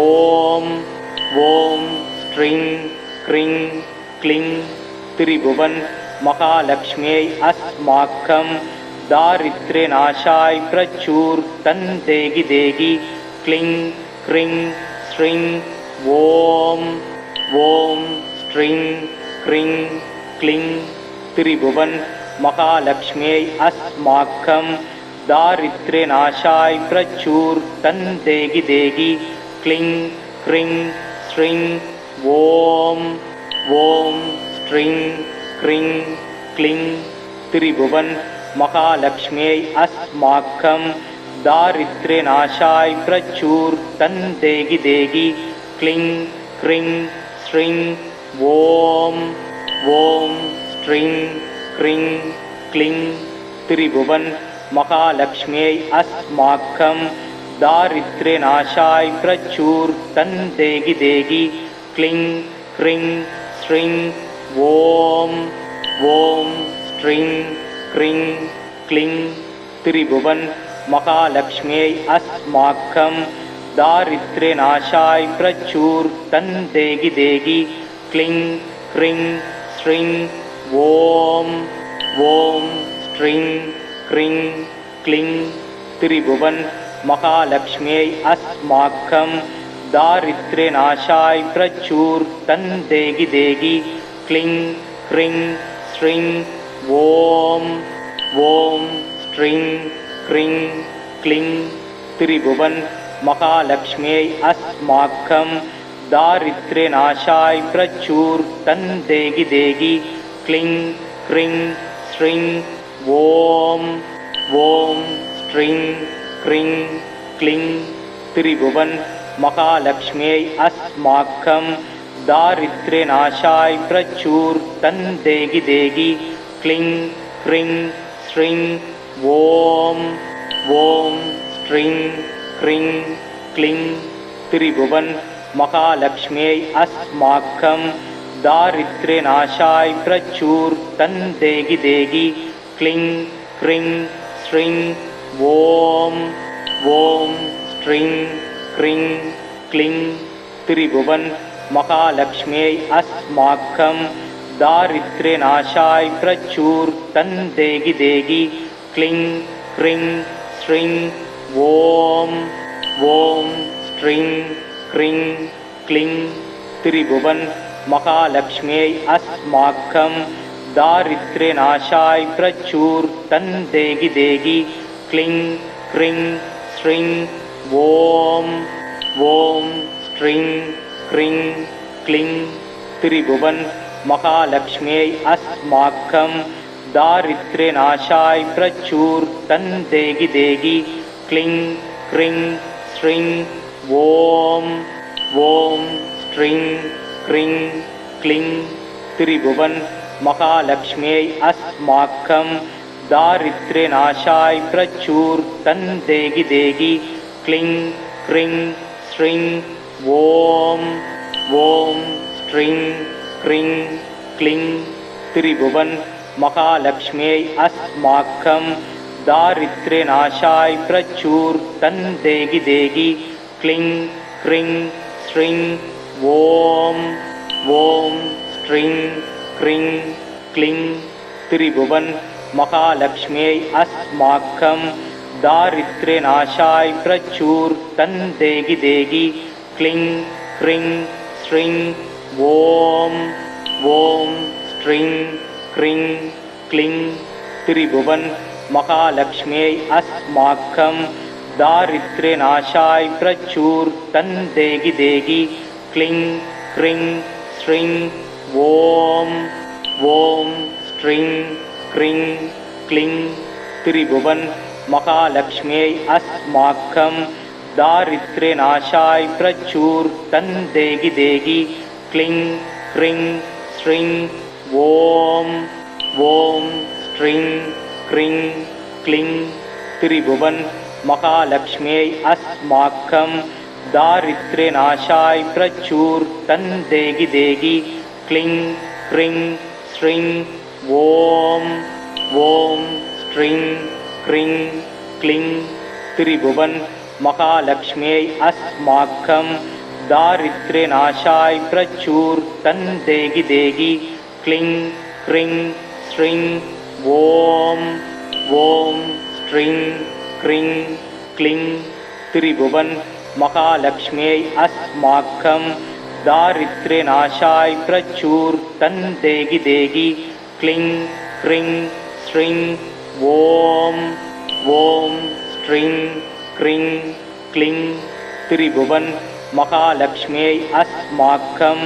ॐ श्रीं क्रीं क्लीं त्रिभुवन महालक्ष्म्यै अस्माकं दारिद्र्यनाशाय प्रचूर्तं देहि देहि क्लीं क्रीं श्रीं ॐ श्रीं क्रीं क्लीं त्रिभुवन महालक्ष्म्यै अस्माकं दारिद्र्यनाशाय प्रचूर्तं देहि देहि क्लीं क्रीं श्रीं ॐ श्रीं क्रीं क्लीं त्रिभुवन महालक्ष्म्यै अस्माकं दारिद्र्यनाशाय प्रचूर्तं देहि देहि क्लीं क्रीं श्रीं ॐ श्रीं क्रीं क्लीं त्रिभुवन महालक्ष्म्यै अस्माकं दारिद्र्यनाशाय प्रचूर्तं देहि देहि क्लीं क्रीं श्रीं ॐ श्रीं क्रीं क्लीं त्रिभुवन महालक्ष्म्यै अस्माकं दारिद्र्यनाशाय प्रचूर्तं देहि देहि क्लीं क्रीं श्रीं ॐ श्रीं क्रीं क्लीं त्रिभुवन महालक्ष्म्यै अस्माकं दारिद्र्यनाशाय प्रचूर्तं देहि देहि क्लीं क्रीं श्रीं ॐ श्रीं क्रीं क्लीं त्रिभुवन महालक्ष्म्यै अस्माकं दारिद्र्यनाशाय प्रचूर्तं देहि देहि क्लीं क्रीं श्रीं ॐ श्रीं क्रीं क्लीं त्रिभुवन महालक्ष्म्यै अस्माकं दारिद्र्यनाशाय प्रचूर्तं देहि देहि क्लीं क्रीं श्रीं ॐ श्रीं क्रीं क्लीं त्रिभुवन महालक्ष्म्यै अस्माकं दारिद्र्यनाशाय प्रचूर्तं देहि देहि क्लीं क्रीं श्रीं ॐ श्रीं क्रीं क्लीं त्रिभुवन महालक्ष्म्यै अस्माकं दारिद्र्यनाशाय प्रचूर्तं देहि देहि क्लीं क्रीं श्रीं ॐ श्रीं क्रीं क्लीं त्रिभुवन महालक्ष्म्यै अस्माकं दारिद्र्यनाशाय प्रचूर्तं देहि देहि क्लीं क्रीं श्रीं ॐ श्रीं क्रीं क्लीं त्रिभुवन महालक्ष्म्यै अस्माकं दारिद्र्यनाशाय प्रचूर्तं देहि देहि क्लीं क्रीं श्रीं ॐ श्रीं क्रीं क्लीं त्रिभुवन महालक्ष्म्यै अस्माकं दारिद्र्यनाशाय प्रचूर्तं देहि देहि क्लीं क्रीं श्रीं ॐ श्रीं क्रीं क्लीं त्रिभुवन महालक्ष्म्यै अस्माकं दारिद्र्यनाशाय प्रचूर्तं देहि देहि क्लीं क्रीं श्रीं ॐ श्रीं क्रीं क्लीं त्रिभुवन महालक्ष्म्यै अस्माकं दारिद्र्यनाशाय प्रचूर्तं देहि देहि क्लीं क्रीं श्रीं ॐ श्रीं क्रीं क्लीं त्रिभुवन महालक्ष्म्यै अस्माकं दारिद्र्यनाशाय प्रचूर्तं देहि देहि क्लीं क्रीं श्रीं ॐ ஓம் ஸ்ட்ரிங் க்ரிங் க்ளிங் திரிபுவன் மகாலட்சுமியை அஸ்மாக்கம் दारिद्र्यनाशाय प्रचूर्तं देहि देहि क्लिं क्रिं श्रीं ॐ ॐ स्ट्रिं क्रिं क्लिं त्रिभुवन महालक्ष्म्यै अस्माकं दारिद्र्यनाशाय प्रचूर्तं देहि देहि क्लिं क्रिं श्रीं ॐ ॐ स्ट्रिं क्रिं क्लिं त्रिभुवन महालक्ष्म्यै अस्माकं दारिद्र्यनाशाय प्रचूर्तं देहि देहि क्लिं क्रिं श्रीं ॐ ॐ स्ट्रिं क्रिं क्लिं त्रिभुवन महालक्ष्म्यै अस्माकं दारिद्र्यनाशाय प्रचूर्तं देहि देहि क्लिं क्रिं श्रीं ॐ ॐ स्ट्रिं क्रिं क्लिं त्रिभुवन महालक्ष्म्यै अस्माकं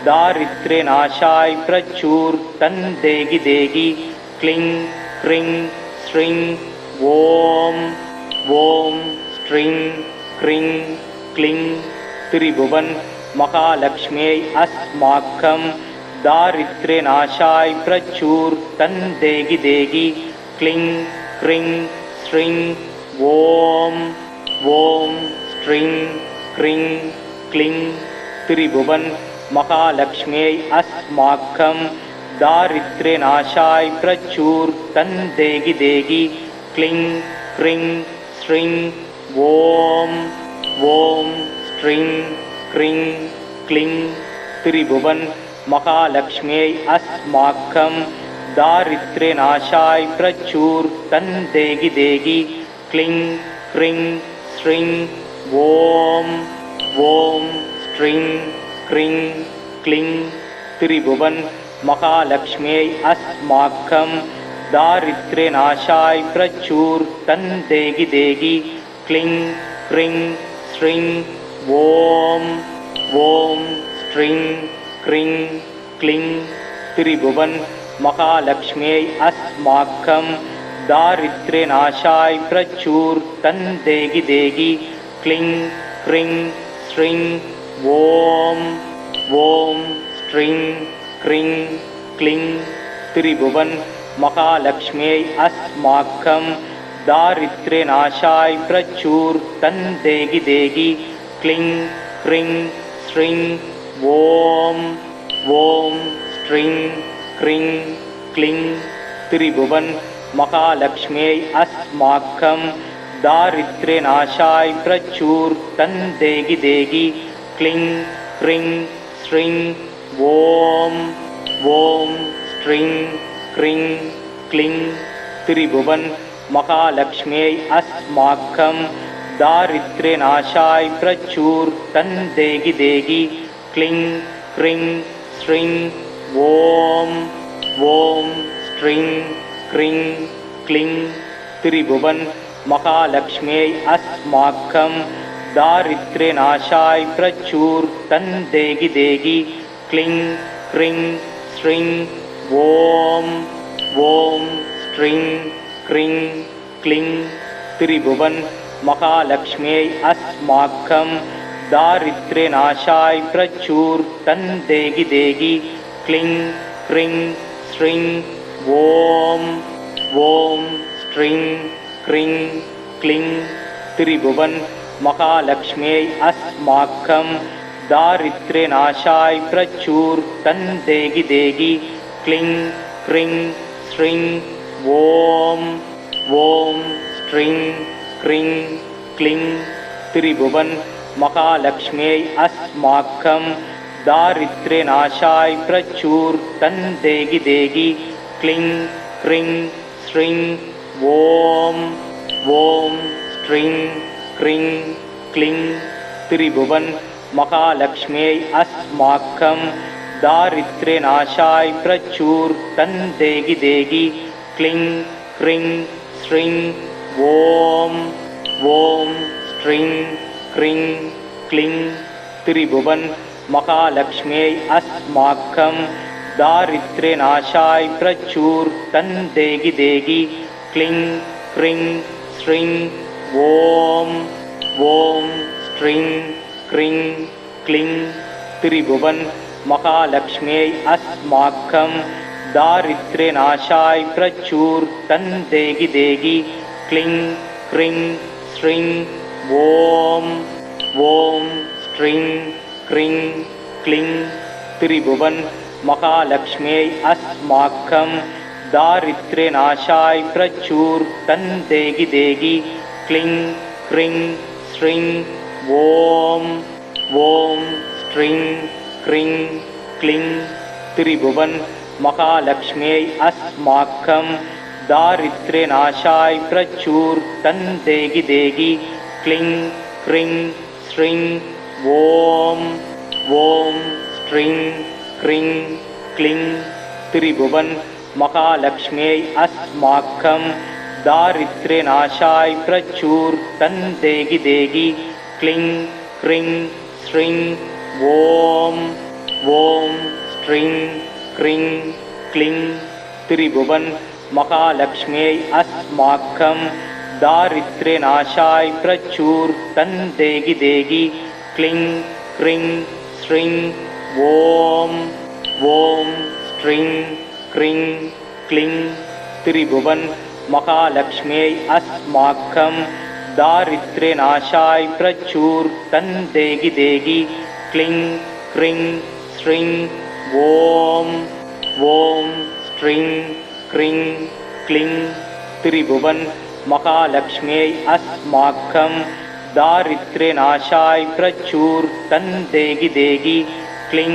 दारिद्र्यनाशाय प्रचूर्तं देहि देहि क्लिं क्रिं श्रीं ॐ ॐ स्ट्रिं क्रिं क्लिं त्रिभुवन महालक्ष्म्यै अस्माकं दारिद्र्यनाशाय प्रचूर्तं देहि देहि क्लिं क्रिं श्रीं ॐ ॐ स्ट्रिं क्रिं क्लिं त्रिभुवन महालक्ष्म्यै अस्माकं दारिद्र्यनाशाय प्रचूर्तं देहि देहि क्लिं क्रिं श्रीं ॐ ॐ स्ट्रिं क्रिं क्लिं त्रिभुवन महालक्ष्म्यै अस्माकं दारिद्र्यनाशाय प्रचूर्तं देहि देहि क्लिं क्रिं श्रीं ॐ ॐ स्ट्रिं क्रिं क्लिं त्रिभुवन महालक्ष्म्यै अस्माकं दारिद्र्यनाशाय प्रचूर्तं देहि देहि क्लिं क्रिं श्रीं ॐ ॐ स्ट्रिं क्रिं क्लिं त्रिभुवन महालक्ष्म्यै अस्माकं दारिद्र्यनाशाय प्रचूर्तं देहि देहि क्लिं क्रिं श्रीं ॐ ॐ स्ट्रिं क्रिं क्लिं त्रिभुवन महालक्ष्म्यै अस्माकं दारिद्र्यनाशाय प्रचूर्तं देहि देहि क्लिं क्रिं श्रीं ॐ ॐ स्ट्रिं क्रिं क्लिं त्रिभुवन महालक्ष्म्यै अस्माकं दारिद्र्यनाशाय प्रचूर्तं देहि देहि क्लिं क्रिं श्रीं ॐ ॐ स्ट्रिं क्रिं क्लिं त्रिभुवन महालक्ष्म्यै अस्माकं दारिद्र्यनाशाय प्रचूर्तं देहि देहि क्लिं क्रिं श्रीं ॐ ॐ स्ट्रिं क्रिं क्लिं त्रिभुवन महालक्ष्म्यै अस्माकं दारिद्र्यनाशाय प्रचूर्तं देहि देहि क्लिं क्रिं श्रीं ॐ ॐ स्ट्रिं क्रिं क्लिं त्रिभुवन महालक्ष्म्यै अस्माकं दारिद्र्यनाशाय प्रचूर्तं देहि देहि क्लिं क्रिं श्रीं ॐ ॐ स्ट्रिं क्रिं क्लिं त्रिभुवन महालक्ष्म्यै अस्माकं दारिद्र्यनाशाय प्रचूर्तं देहि देहि क्लिं क्रिं श्रीं ॐ ॐ स्ट्रिं क्रिं क्लिं त्रिभुवन महालक्ष्म्यै अस्माकं दारिद्र्यनाशाय प्रचूर्तं देहि देहि क्लिं क्रिं श्रीं ॐ ॐ स्ट्रिं क्रिं क्लिं त्रिभुवन महालक्ष्म्यै अस्माकं दारिद्र्यनाशाय प्रचूर्तं देहि देहि क्लिं क्रिं श्रीं ॐ ॐ स्ट्रिं क्रिं क्लिं त्रिभुवन महालक्ष्म्यै अस्माकं दारिद्र्यनाशाय प्रचुर तन देगी देगी क्लिं क्रिं श्रीं ॐ ॐ स्ट्रिं क्रिं क्लिं त्रिभुवन महालक्ष्म्यै अस्माकं दारिद्र्यनाशाय प्रचुर तन देगी देगी क्लिं क्रिं श्रीं ॐ ॐ स्ट्रिं क्रिं क्लिं त्रिभुवन महालक्ष्म्यै अस्माकं दारिद्र्यनाशाय प्रचुर तन देगी देगी क्लिं क्रिं श्रीं ॐ ॐ स्ट्रिं क्रिं क्लिं त्रिभुवन महालक्ष्म्यै अस्माकं दारिद्र्यनाशाय प्रचुर तन देगी देगी क्लिं क्रिं श्रीं ॐ ॐ स्ट्रिं क्रिं क्लिं त्रिभुवन महालक्ष्म्यै अस्माकं दारिद्र्यनाशाय प्रचुर तन देगी देगी क्लिं क्रिं श्रीं ॐ ॐ स्ट्रिं क्रिं क्लिं त्रिभुवन महालक्ष्म्यै अस्माकं दारिद्र्यनाशाय प्रचुर तन देगी देगी क्लिं क्रिं श्रीं ॐ ॐ स्ट्रिं क्रिं क्लिं त्रिभुवन महालक्ष्म्यै अस्माकं दारिद्र्यनाशाय प्रचुर तन देगी देगी क्लिं क्रिं श्रीं ॐ ॐ स्ट्रिं क्रिं क्लिं त्रिभुवन महालक्ष्म्यै अस्माकं दारिद्र्यनाशाय प्रचुर तन देगी देगी क्लिं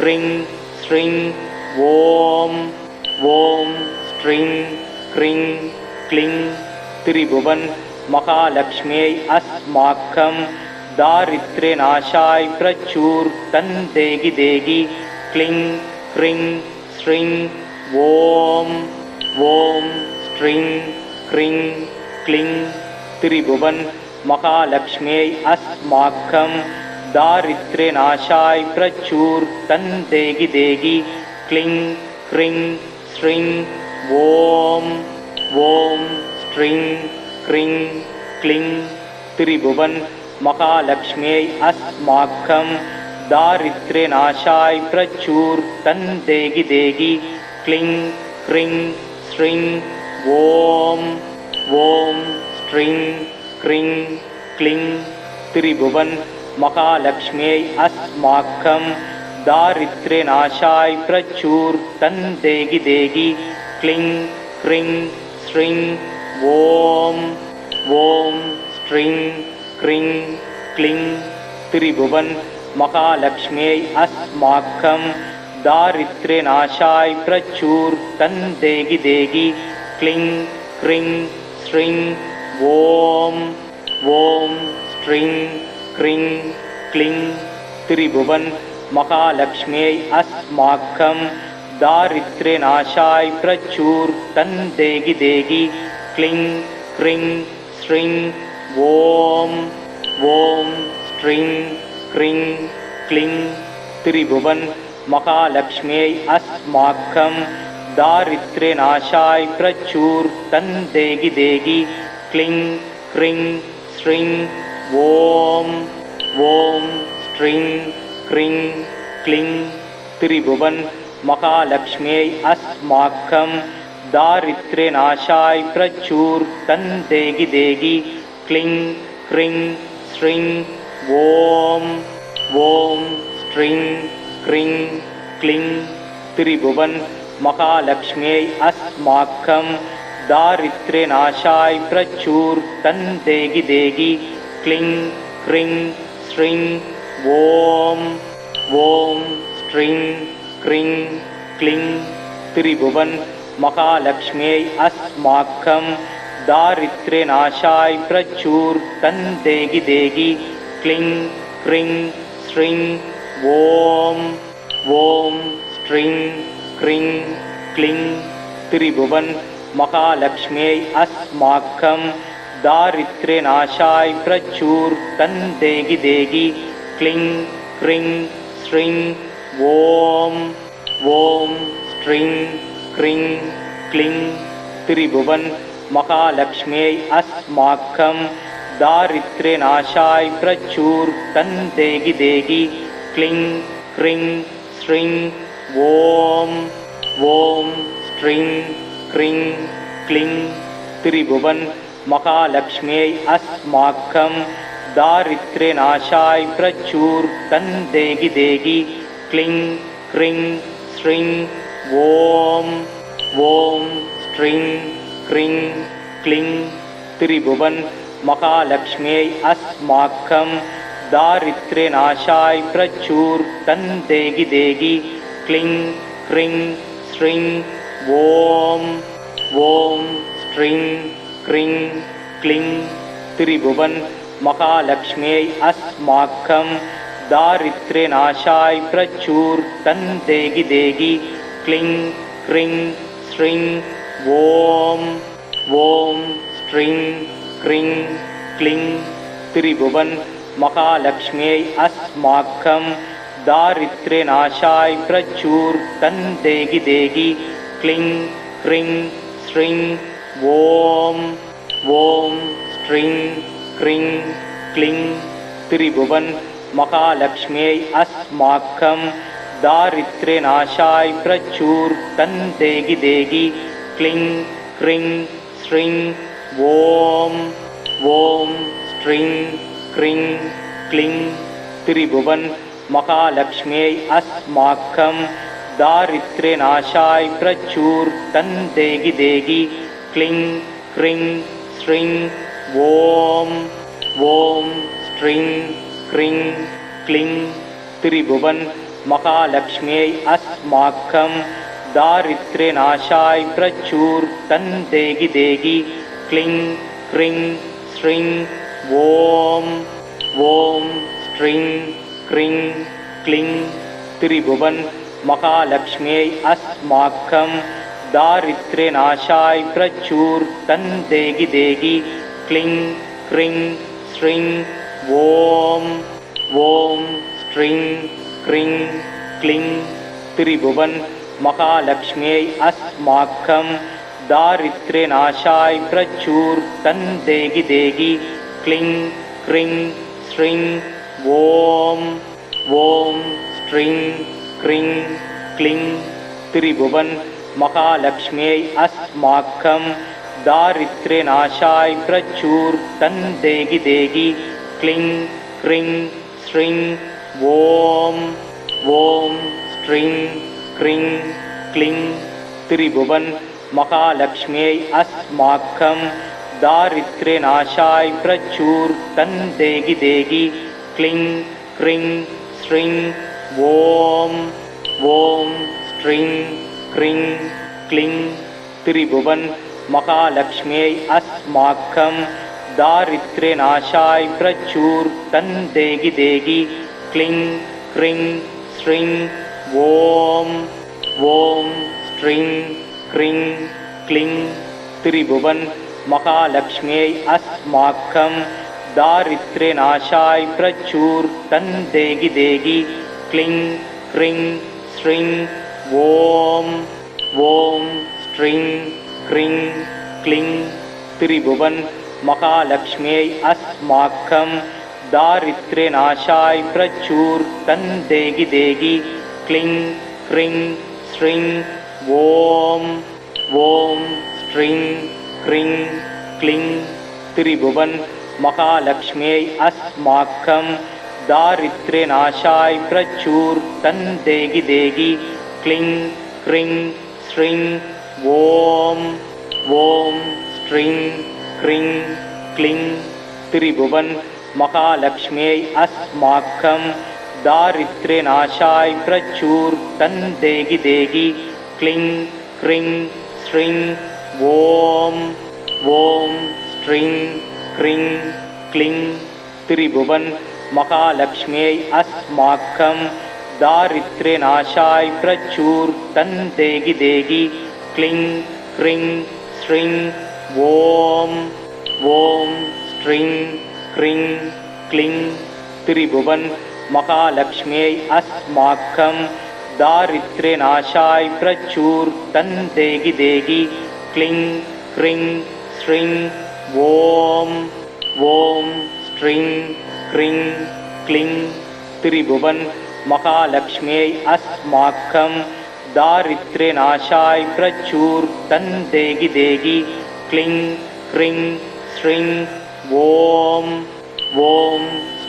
क्रिं श्रीं ॐ ॐ स्ट्रिं क्रिं क्लिं त्रिभुवन महालक्ष्म्यै अस्माकं दारिद्र्यनाशाय प्रचुर तन देगी देगी क्लिं क्रिं श्रीं ॐ ॐ स्ट्रिं क्रिं क्लिं त्रिभुवन महालक्ष्म्यै अस्माकं दारिद्र्यनाशाय प्रचुर तन देगी देगी क्लिं क्रिं श्रीं ॐ ॐ स्ट्रिं क्रिं क्लिं त्रिभुवन महालक्ष्म्यै अस्माकं दारिद्र्यनाशाय प्रचुर तन देगी देगी क्लिं क्रिं श्रीं ॐ ॐ स्ट्रिं क्रिं क्लिं त्रिभुवन महालक्ष्म्यै अस्माकं दारिद्र्यनाशाय प्रचुर तन देगी देगी क्लिं क्रिं श्रीं ॐ ॐ स्ट्रिं क्रिं क्लिं त्रिभुवन महालक्ष्म्यै अस्माकं दारिद्र्यनाशाय प्रचुर तन देगी देगी क्लिं क्रिं श्रीं ॐ ॐ स्ट्रिं क्रिं क्लिं त्रिभुवन महालक्ष्म्यै अस्माकं दारिद्र्यनाशाय प्रचुर तन देगी देगी क्लिं क्रिं श्रीं ॐ ॐ स्ट्रिं क्रिं क्लिं त्रिभुवन महालक्ष्म्यै अस्माकं दारिद्र्यनाशाय प्रचुर तन देगी देगी क्लिं क्रिं श्रीं ॐ ॐ स्ट्रिं क्रिं क्लिं त्रिभुवन महालक्ष्म्यै अस्माकं दारिद्र्यनाशाय प्रचुर तन देगी देगी क्लिं क्रिं श्रीं ॐ ॐ स्ट्रिं क्रिं क्लिं त्रिभुवन महालक्ष्म्यै अस्माकं दारिद्र्यनाशाय प्रचुर तन देगी देगी क्लिं क्रिं श्रीं ॐ ॐ स्ट्रिं क्रिं क्लिं त्रिभुवन महालक्ष्म्यै अस्माकं दारिद्र्यनाशाय प्रचुर तन देगी देगी क्लिं क्रिं श्रीं ॐ ॐ स्ट्रिं क्रिं क्लिं त्रिभुवन महालक्ष्म्यै अस्माकं दारिद्र्यनाशाय प्रचुर तन देगी देगी क्लिं क्रिं श्रीं ॐ ஓம் ஸ்ட்ரிங் க்ரிங் க்ளிங் திரிபுவன் மகாலட்சுமியை அஸ்மாக்கம் தாரித்ரே நாசாய் பிரச்சூர் தன் தேகி தேகி க்ளிங் க்ரிங் ஸ்ட்ரிங் ஓம் ஓம் ஸ்ட்ரிங் க்ரிங் க்ளிங் திரிபுவன் மகாலட்சுமியை அஸ்மாக்கம் தாரித்ரே நாசாய் பிரச்சூர் தன் தேகி தேகி க்ளிங் க்ரிங் ஸ்ட்ரிங் ஓம் ஓம் ஸ்ட்ரிங் க்ரிங் க்ளிங் திரிபுவன் மகாலட்சுமியை அஸ்மாக்கம் தாரித்ரே நாசாய் பிரச்சூர் தன் தேகி தேகி க்ளிங் க்ரிங் ஸ்ட்ரிங் ஓம் ஓம் ஸ்ட்ரிங் க்ரிங் க்ளிங் திரிபுவன் மகாலட்சுமியை அஸ்மாக்கம் தாரித்ரே நாசாய் பிரச்சூர் தன் தேகி தேகி க்ளிங் க்ரிங் ஸ்ட்ரிங் ஓம் ஓம் ஸ்ட்ரிங் க்ரிங் க்ளிங் திரிபுவன் மகாலட்சுமியை அஸ்மாக்கம் தாரித்ரே நாசாய் பிரச்சூர் தன் தேகி தேகி க்ளிங் க்ரிங் ஸ்ட்ரிங் ஓம் ஓம் ஸ்ட்ரிங் க்ரிங் க்ளிங் திரிபுவன் மகாலட்சுமியை அஸ்மாக்கம் தாரித்ரே நாசாய் பிரச்சூர் தன் தேகி தேகி க்ளிங் க்ரிங் ஸ்ட்ரிங் ஓம் ஓம் ஸ்ட்ரிங் க்ரிங் க்ளிங் திரிபுவன் மகாலட்சுமியை அஸ்மாக்கம் தாரித்ரே நாசாய் பிரச்சூர் தன் தேகி தேகி க்ளிங் க்ரிங் ஸ்ட்ரிங் ஓம் ஓம் ஸ்ட்ரிங் க்ரிங் க்ளிங் திரிபுவன் மகாலட்சுமியை அஸ்மாக்கம் தாரித்ரே நாசாய் பிரச்சூர் தன் தேகி தேகி க்ளிங் க்ரிங் ஸ்ட்ரிங் ஓம் ஓம் ஸ்ட்ரிங் க்ரிங் க்ளிங் திரிபுவன் மகாலட்சுமியை அஸ்மாக்கம் தாரித்ரே நாசாய் பிரச்சூர் தன் தேகி தேகி க்ளிங் க்ரிங் ஸ்ட்ரிங் ஓம் ஓம் ஸ்ட்ரிங் க்ரிங் க்ளிங் திரிபுவன் மகாலட்சுமியை அஸ்மாக்கம் தாரித்ரே நாசாய் பிரச்சூர் தன் தேகி தேகி க்ளிங் க்ரிங் ஸ்ட்ரிங் ஓம் ஓம் ஸ்ட்ரிங் க்ரிங் க்ளிங் திரிபுவன் மகாலட்சுமியை அஸ்மாக்கம் தாரித்ரே நாசாய் பிரச்சூர் தன் தேகி தேகி க்ளிங் க்ரிங் ஸ்ட்ரிங் ஓம் ஓம் ஸ்ட்ரிங் க்ரிங் க்ளிங் திரிபுவன் மகாலட்சுமியை அஸ்மாக்கம் தாரித்ரே நாசாய் பிரச்சூர் தன் தேகி தேகி க்ளிங் க்ரிங் ஸ்ட்ரிங் ஓம் ஓம் ஸ்ட்ரிங் க்ரிங் க்ளிங் திரிபுவன் மகாலட்சுமியை அஸ்மாக்கம் தாரித்ரே நாசாய் பிரச்சூர் தன் தேகி தேகி க்ளிங் க்ரிங் ஸ்ட்ரிங் ஓம் ஓம் ஸ்ட்ரிங் க்ரிங் க்ளிங் திரிபுவன் மகாலட்சுமியை அஸ்மாக்கம் தாரித்ரே நாசாய் பிரச்சூர் தன் தேகி தேகி க்ளிங் க்ரிங் ஸ்ட்ரிங் ஓம் ஓம் ஸ்ட்ரிங் க்ரிங் க்ளிங் திரிபுவன் மகாலட்சுமியை அஸ்மாக்கம் தாரித்ரே நாசாய் பிரச்சூர் தன் தேகி தேகி க்ளிங் க்ரிங் ஸ்ட்ரிங் ஓம் ஓம் ஸ்ட்ரிங் க்ரிங் க்ளிங் திரிபுவன் மகாலட்சுமியை அஸ்மாக்கம் தாரித்ரே நாசாய் பிரச்சூர் தன் தேகி தேகி க்ளிங் க்ரிங் ஸ்ட்ரிங் ஓம் ஓம் ஸ்ட்ரிங் க்ரிங் க்ளிங் திரிபுவன் மகாலட்சுமியை அஸ்மாக்கம் தாரித்ரே நாசாய் பிரச்சூர் தன் தேகி தேகி க்ளிங் க்ரிங் ஸ்ட்ரிங் ஓம் ஓம் ஸ்ட்ரிங் க்ரிங் க்ளிங் திரிபுவன் மகாலட்சுமியை அஸ்மாக்கம் தாரித்ரே நாசாய் பிரச்சூர் தன் தேகி தேகி க்ளிங் க்ரிங் ஸ்ட்ரிங் ஓம் ஓம் ஸ்ட்ரிங் க்ரிங் க்ளிங் திரிபுவன் மகாலட்சுமியை அஸ்மாக்கம் दारिद्र्यनाशाय प्रचूर्तं देहि देहि क्लीं क्रीं श्रीं ॐ श्रीं क्रीं क्लीं त्रिभुवन महालक्ष्म्यै अस्माकं दारिद्र्यनाशाय प्रचूर्तं देहि देहि क्लीं क्रीं श्रीं ॐ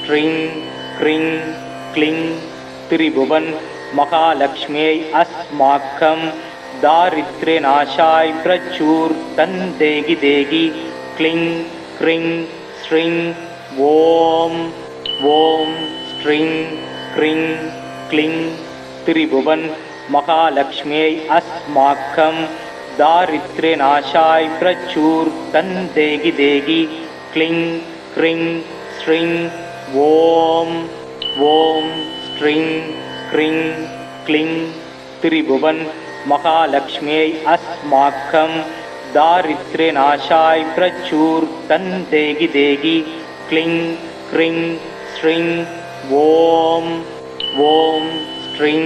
श्रीं क्रीं क्लीं त्रिभुवन महालक्ष्म्यै अस्माकं दारिद्र्यनाशाय प्रचूर्तं देहि देहि क्लीं क्रीं श्रीं ॐ श्रीं क्रीं क्लीं त्रिभुवन महालक्ष्म्यै अस्माकं दारिद्र्यनाशाय प्रचूर्तं देहि देहि क्लीं क्रीं श्रीं ॐ श्रीं क्रीं क्लीं त्रिभुवन महालक्ष्म्यै अस्माकं दारिद्र्यनाशाय प्रचूर्तं देहि देहि क्लीं क्रीं श्रीं ॐ श्रीं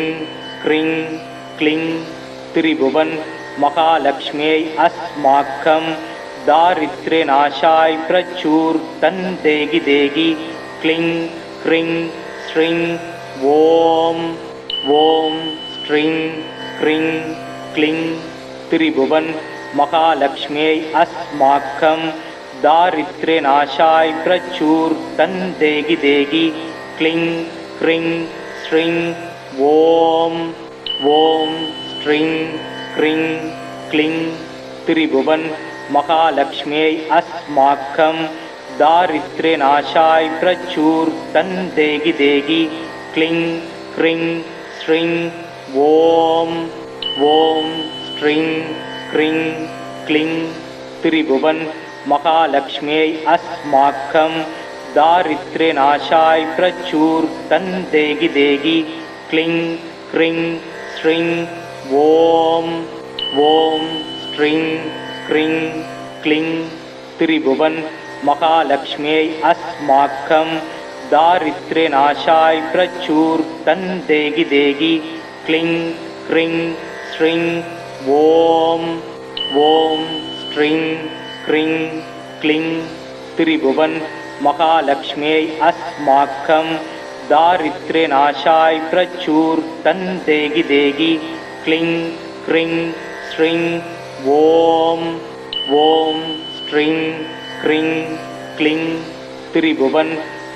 क्रीं क्लीं त्रिभुवन महालक्ष्म्यै अस्माकं दारिद्र्यनाशाय प्रचूर्तं देहि देहि क्लीं क्रीं श्रीं ॐ श्रीं क्रीं क्लीं त्रिभुवन महालक्ष्म्यै अस्माकं दारिद्र्यनाशाय प्रचूर्तं देहि देहि क्लीं क्रीं श्रीं ॐ श्रीं क्रीं क्लीं त्रिभुवन महालक्ष्म्यै अस्माकं दारिद्र्यनाशाय प्रचूर्तं देहि देहि क्लीं क्रीं श्रीं ॐ श्रीं क्रीं क्लीं त्रिभुवन महालक्ष्म्यै अस्माकं दारिद्र्यनाशाय प्रचूर्तं देहि देहि क्लीं क्रीं श्रीं ॐ श्रीं क्रीं क्लीं त्रिभुवन महालक्ष्म्यै अस्माकं दारिद्र्यनाशाय प्रचूर्तं देहि देहि क्लीं क्रीं श्रीं ॐ श्रीं क्रीं क्लीं त्रिभुवन महालक्ष्म्यै अस्माकं दारिद्र्यनाशाय प्रचूर्तं देहि देहि क्लीं क्रीं श्रीं ॐ श्रीं क्रीं क्लीं त्रिभुवन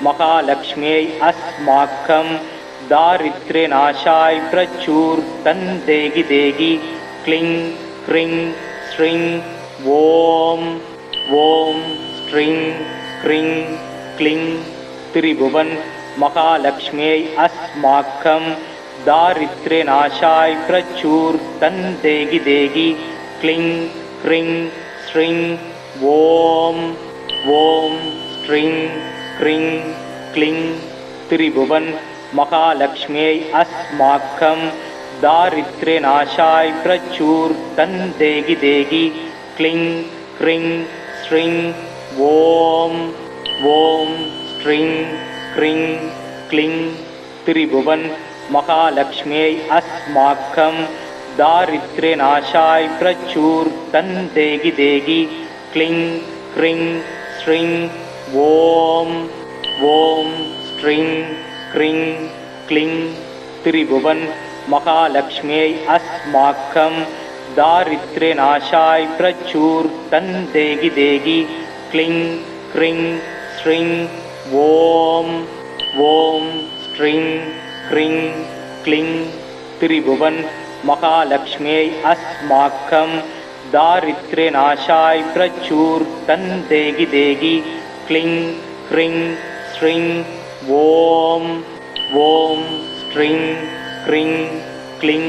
महालक्ष्म्यै अस्माकं दारिद्र्यनाशाय प्रचूर्तं देहि देहि क्लीं क्रीं श्रीं ॐ श्रीं क्रीं क्लीं त्रिभुवन महालक्ष्म्यै अस्माकं दारिद्र्यनाशाय प्रचूर्तं देहि देहि क्लीं क्रीं श्रीं ॐ श्रीं क्रीं क्लीं त्रिभुवन महालक्ष्म्यै अस्माकं दारिद्र्यनाशाय प्रचूर्तं देहि देहि क्लीं क्रीं श्रीं ॐ श्रीं क्रीं क्लीं त्रिभुवन महालक्ष्म्यै अस्माकं दारिद्र्यनाशाय प्रचूर्तं देहि देहि क्लीं क्रीं श्रीं ॐ श्रीं क्रीं क्लीं त्रिभुवन महालक्ष्म्यै अस्माकं दारिद्र्यनाशाय प्रचूर्तं देहि देहि क्लीं क्रीं श्रीं ॐ श्रीं क्रीं क्लीं त्रिभुवन महालक्ष्म्यै अस्माकं दारिद्र्यनाशाय प्रचूर्तं देहि देहि क्लीं क्रीं श्रीं ॐ श्रीं क्रीं क्लीं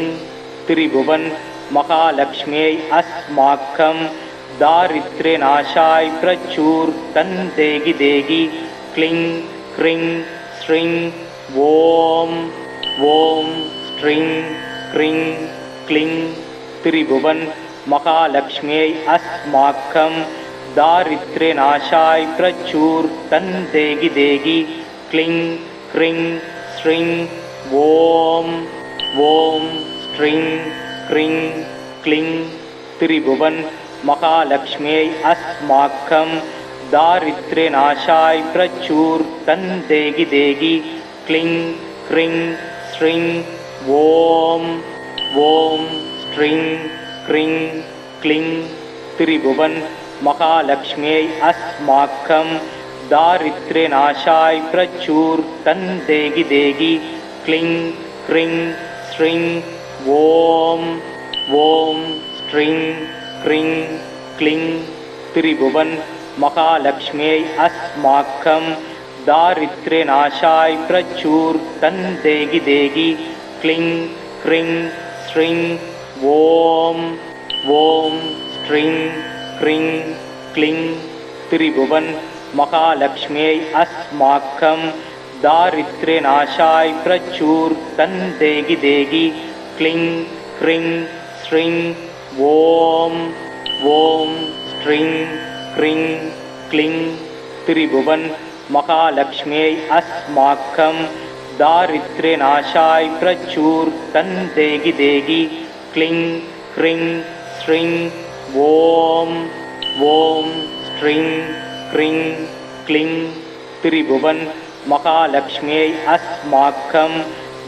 त्रिभुवन महालक्ष्म्यै अस्माकं दारिद्र्यनाशाय प्रचूर्तं देहि देहि क्लीं क्रीं श्रीं ॐ श्रीं क्रीं क्लीं त्रिभुवन महालक्ष्म्यै अस्माकं दारिद्र्यनाशाय प्रचूर्तं देहि देहि क्लीं क्रीं श्रीं ॐ ॐ स्ट्रिं क्रिं क्लिं त्रिभुवन महालक्ष्म्यै अस्माकं दारिद्र्यनाशाय प्रचुरं देहि देहि क्लिं क्रिं श्रीं ॐ स्ट्रिं क्रिं क्लिं त्रिभुवन महालक्ष्म्यै अस्माकं दारिद्र्यनाशाय प्रचुरं देहि देहि क्लिं क्रिं श्रीं ॐ स्ट्रिं क्रिं क्लिं त्रिभुवन महालक्ष्म्यै अस्माकं दारिद्र्यनाशाय प्रचुरं देहि देहि क्लिं क्रिं श्रीं ॐ स्ट्रिं क्रिं क्लिं त्रिभुवन महालक्ष्म्यै अस्माकं दारिद्र्यनाशाय प्रचुरं देहि देहि क्लिं क्रिं श्रीं ॐ स्ट्रिं क्रिं क्लिं त्रिभुवन महालक्ष्म्यै अस्माकं दारिद्र्यनाशाय प्रचुरं देहि देहि क्लिं क्रिं श्रीं ॐ स्ट्रिं क्रिं क्लिं त्रिभुवन महालक्ष्म्यै अस्माकं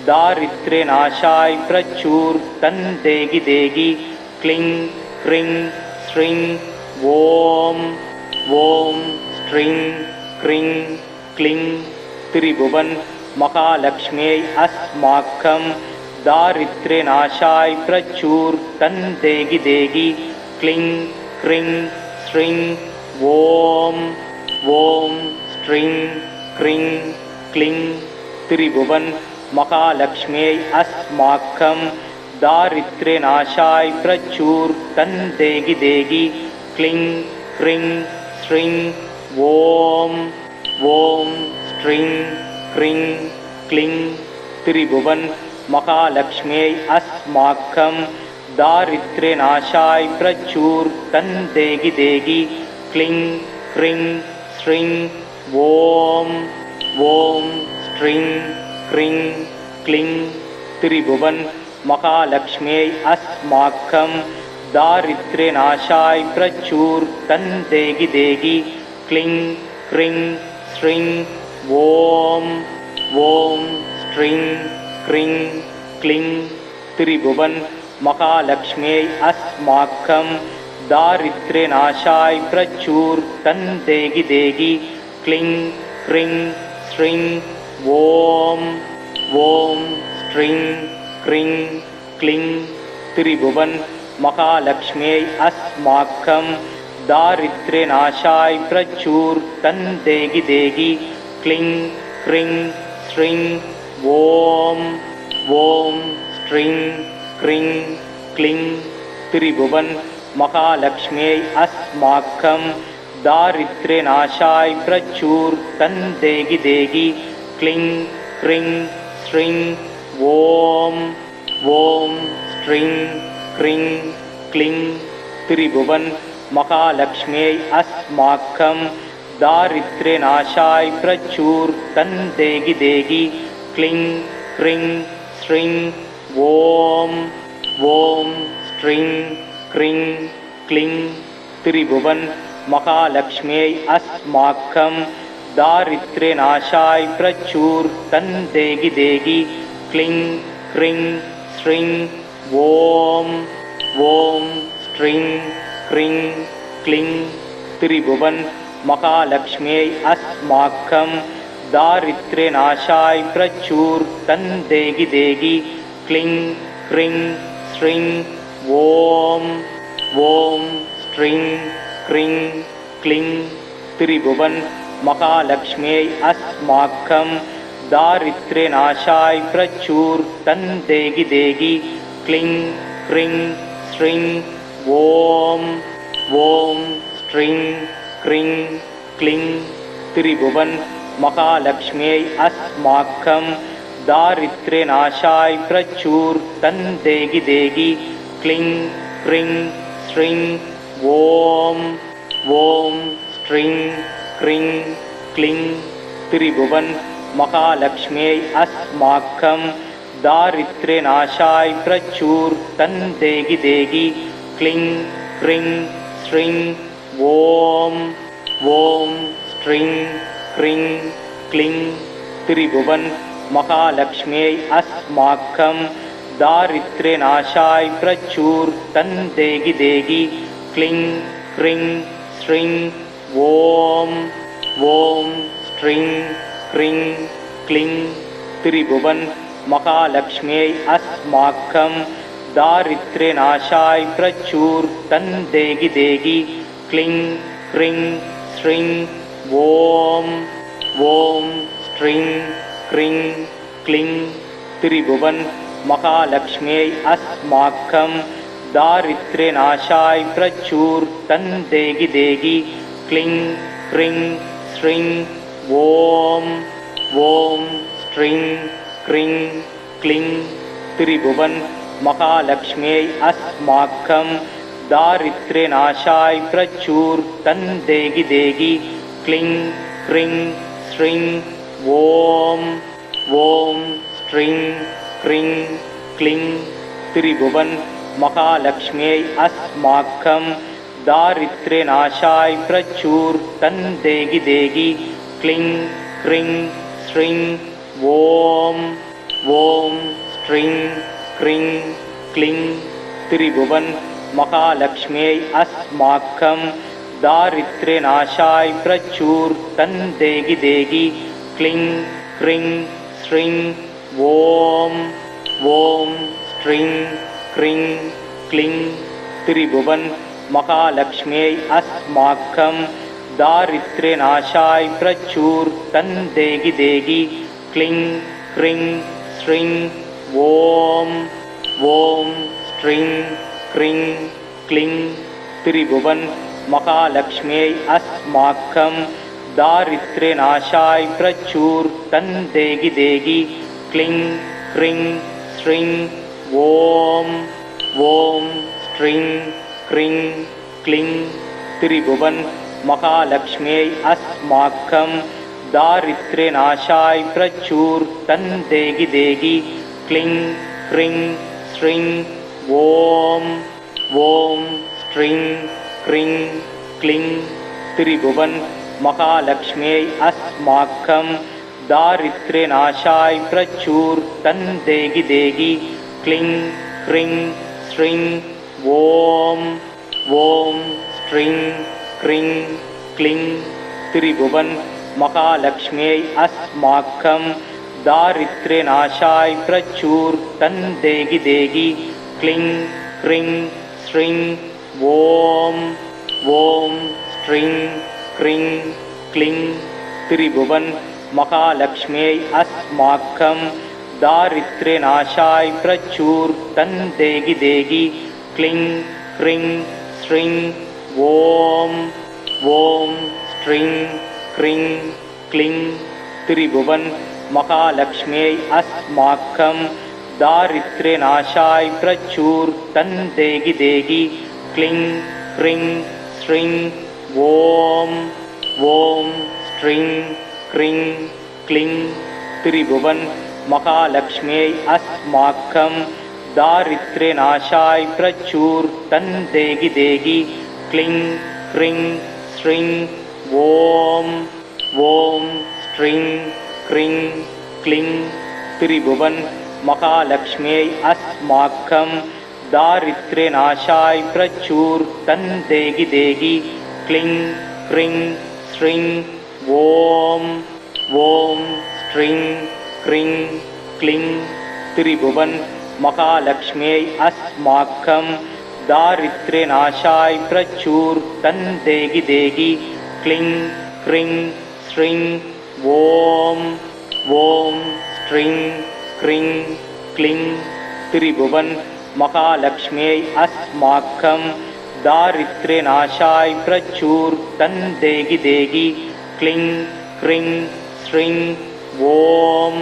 दारिद्र्यनाशाय प्रचुरं देहि देहि क्लिं क्रिं श्रीं ॐ स्ट्रिं क्रिं क्लिं त्रिभुवन महालक्ष्म्यै अस्माकं दारिद्र्यनाशाय प्रचुरं देहि देहि क्लिं क्रिं श्रीं ॐ स्ट्रिं क्रिं क्लिं त्रिभुवन महालक्ष्म्यै अस्माकं दारिद्र्यनाशाय प्रचुरं देहि देहि क्लिं क्रिं श्रीं ॐ स्ट्रिं क्रिं क्लिं त्रिभुवन महालक्ष्म्यै अस्माकं दारिद्र्यनाशाय प्रचुरं देहि देहि क्लिं क्रिं श्रीं ॐ स्ट्रिं क्रिं क्लिं त्रिभुवन महालक्ष्म्यै अस्माकं दारिद्र्यनाशाय प्रचुरं देहि देहि क्लिं क्रिं श्रीं ॐ स्ट्रिं क्रिं क्लिं त्रिभुवन महालक्ष्म्यै अस्माकं दारिद्र्यनाशाय प्रचुरं देहि देहि क्लिं क्रिं श्रीं ॐ स्ट्रिं क्रिं क्लिं त्रिभुवन महालक्ष्म्यै अस्माकं दारिद्र्यनाशाय प्रचुरं देहि देहि क्लिं क्रिं श्रीं ॐ स्ट्रिं क्रिं क्लिं त्रिभुवन महालक्ष्म्यै अस्माकं दारिद्र्यनाशाय प्रचुरं देहि देहि क्लिं क्रिं श्रीं ॐ स्ट्रिं क्रिं क्लिं त्रिभुवन महालक्ष्म्यै अस्माकं दारिद्र्यनाशाय प्रचुरं देहि देहि क्लिं क्रिं श्रीं ॐ स्ट्रिं क्रिं क्लिं त्रिभुवन महालक्ष्म्यै अस्माकं दारिद्र्यनाशाय प्रचुरं देहि देहि क्लिं क्रिं श्रीं ॐ स्ट्रिं क्रिं क्लिं त्रिभुवन महालक्ष्म्यै अस्माकं दारिद्र्यनाशाय प्रचुरं देहि देहि क्लिं क्रिं श्रीं ॐ स्ट्रिं क्रिं क्लिं त्रिभुवन महालक्ष्म्यै अस्माकं दारिद्र्यनाशाय प्रचुरं देहि देहि क्लिं क्रिं श्रीं ॐ स्ट्रिं क्रिं क्लिं त्रिभुवन महालक्ष्म्यै अस्माकं दारिद्र्यनाशाय प्रचुरं देहि देहि क्लिं क्रिं श्रीं ॐ स्ट्रिं क्रिं क्लिं त्रिभुवन महालक्ष्म्यै अस्माकं दारिद्र्यनाशाय प्रचूर्तं देहि देहि क्लीं क्रीं श्रीं ॐ स्ट्रीं क्रीं क्लीं त्रिभुवन महालक्ष्म्यै अस्माकं दारिद्र्यनाशाय प्रचूर्तं देहि देहि क्लीं क्रीं श्रीं ॐ स्ट्रीं क्रीं क्लीं त्रिभुवन महालक्ष्म्यै अस्माकं दारिद्र्यनाशाय प्रचूर्तं देहि देहि क्लीं क्रीं श्रीं ॐ स्ट्रीं क्रीं क्लीं त्रिभुवन महालक्ष्म्यै अस्माकं दारिद्र्यनाशाय प्रचूर्तं देहि देहि क्लीं क्रीं श्रीं ॐ स्ट्रीं क्रीं क्लीं त्रिभुवन महालक्ष्म्यै अस्माकं दारिद्र्यनाशाय प्रचूर्तं देहि देहि क्लीं क्रीं श्रीं ॐ स्ट्रीं क्रीं क्लीं त्रिभुवन महालक्ष्म्यै अस्माकं दारिद्र्यनाशाय प्रचूर्तं देहि देहि क्लीं क्रीं श्रीं ॐ स्ट्रीं क्रीं क्लीं त्रिभुवन महालक्ष्म्यै अस्माकं दारिद्र्यनाशाय प्रचूर्तं देहि देहि क्लीं क्रीं श्रीं ॐ स्ट्रीं क्रीं क्लीं त्रिभुवन महालक्ष्म्यै अस्माकं दारिद्र्यनाशाय प्रचूर्तं देहि देहि क्लीं क्रीं श्रीं ॐ स्ट्रीं क्रीं क्लीं त्रिभुवन महालक्ष्म्यै अस्माकं दारिद्र्यनाशाय प्रचूर्तं देहि देहि क्लीं क्रीं श्रीं ॐ स्ट्रीं क्रीं क्लीं त्रिभुवन महालक्ष्म्यै अस्माकं दारिद्र्यनाशाय प्रचूर्तं देहि देहि क्लीं क्रीं श्रीं ॐ स्ट्रीं क्रीं क्लीं त्रिभुवन महालक्ष्म्यै अस्माकं दारिद्र्यनाशाय प्रचूर्तं देहि देहि क्लीं क्रीं श्रीं ॐ स्ट्रीं क्रीं क्लीं त्रिभुवन महालक्ष्म्यै अस्माकं दारिद्र्यनाशाय प्रचूर्तं देहि देहि क्लीं क्रीं श्रीं ॐ स्ट्रीं क्रीं क्लीं त्रिभुवन महालक्ष्म्यै अस्माकं दारिद्र्यनाशाय प्रचूर्तं देहि देहि क्लीं क्रीं श्रीं ॐ स्ट्रीं क्रीं क्लीं त्रिभुवन महालक्ष्म्यै अस्माकं दारिद्र्यनाशाय प्रचूर्तं देहि देहि क्लीं क्रीं श्रीं ॐ स्ट्रीं क्रीं क्लीं त्रिभुवन महालक्ष्म्यै अस्माकं दारिद्र्यनाशाय प्रचूर्तं देहि देहि क्लीं क्रीं श्रीं ॐ स्ट्रीं क्रीं क्लीं त्रिभुवन महालक्ष्म्यै अस्माकं दारिद्र्यनाशाय प्रचूर्तं देहि देहि क्लीं क्रीं श्रीं ॐ स्ट्रीं क्रीं क्लीं त्रिभुवन महालक्ष्म्यै अस्माकं दारिद्र्यनाशाय प्रचूर्तं देहि देहि क्लीं क्रीं श्रीं ॐ स्ट्रीं क्रीं क्लीं त्रिभुवन महालक्ष्म्यै अस्माकं दारिद्र्यनाशाय प्रचूर्तं देहि देहि क्लीं क्रीं श्रीं ॐ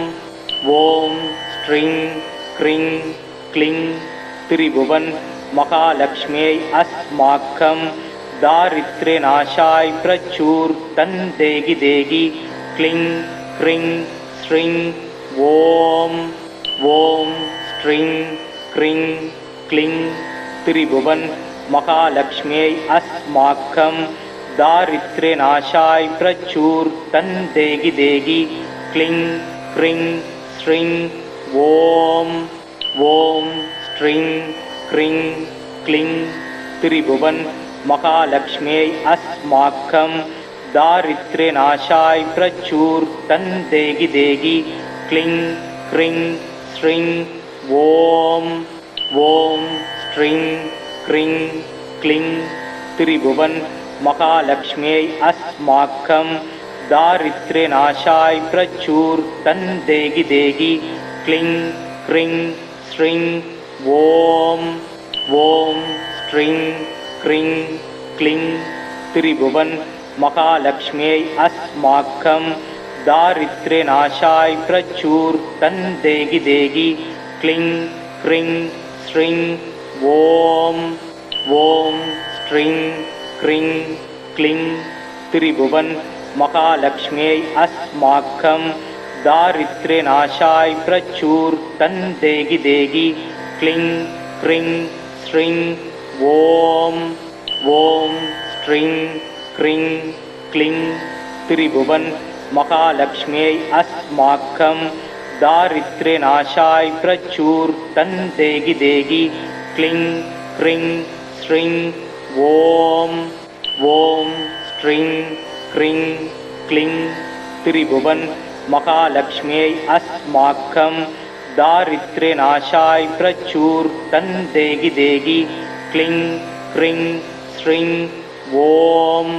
स्ट्रीं क्रीं क्लीं त्रिभुवन महालक्ष्म्यै अस्माकं दारिद्र्यनाशाय प्रचूर्तं देहि देहि क्लीं क्रीं श्रीं ॐ ஸ்ட்ரிங் க்ரிங் க்ளிங் திரிபுவன் மகாலட்சுமியை அஸ்மாக்கம் दारिद्र्यनाशाय प्रचूर्तं देहि देहि क्लिं क्रिं श्रीं ॐ ॐ स्ट्रिं क्रिं क्लिं त्रिभुवन महालक्ष्म्यै अस्माकं दारिद्र्यनाशाय प्रचूर्तं देहि देहि क्लिं क्रिं श्रीं ॐ ॐ स्ट्रिं क्रिं क्लिं त्रिभुवन महालक्ष्म्यै अस्माकं दारिद्र्यनाशाय प्रचूर्तं देहि देहि क्लिं क्रिं श्रीं ॐ ॐ स्ट्रिं क्रिं क्लिं त्रिभुवन महालक्ष्म्यै अस्माकं दारिद्र्यनाशाय प्रचूर्तं देहि देहि क्लिं क्रिं श्रीं ॐ ॐ स्ट्रिं क्रिं क्लिं त्रिभुवन महालक्ष्म्यै अस्माकं दारिद्र्यनाशाय प्रचूर्तं देहि देहि क्लिं क्रिं श्रीं ॐ ॐ स्ट्रिं क्रिं क्लिं त्रिभुवन महालक्ष्म्यै अस्माकं दारिद्र्यनाशाय प्रचूर्तं देहि देहि क्लिं क्रिं श्रीं ॐ ॐ स्ट्रिं क्रिं क्लिं त्रिभुवन महालक्ष्म्यै अस्माकं दारिद्र्यनाशाय प्रचूर्तं देहि देहि क्लिं क्रिं श्रीं ॐ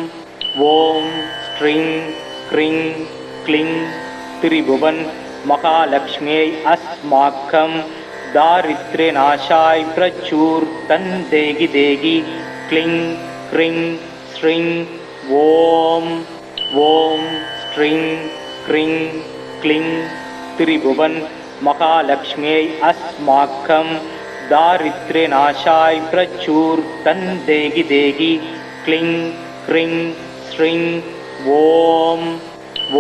ॐ स्ट्रिं क्रिं क्लिं त्रिभुवन महालक्ष्म्यै अस्माकं दारिद्र्यनाशाय प्रचूर्तं देहि देहि क्लिं क्रिं श्रीं ॐ ॐ स्ट्रिं क्रिं क्लिं त्रिभुवन महालक्ष्म्यै अस्माकं दारिद्र्यनाशाय प्रचूर्तं देहि देहि क्लिं क्रिं श्रीं ॐ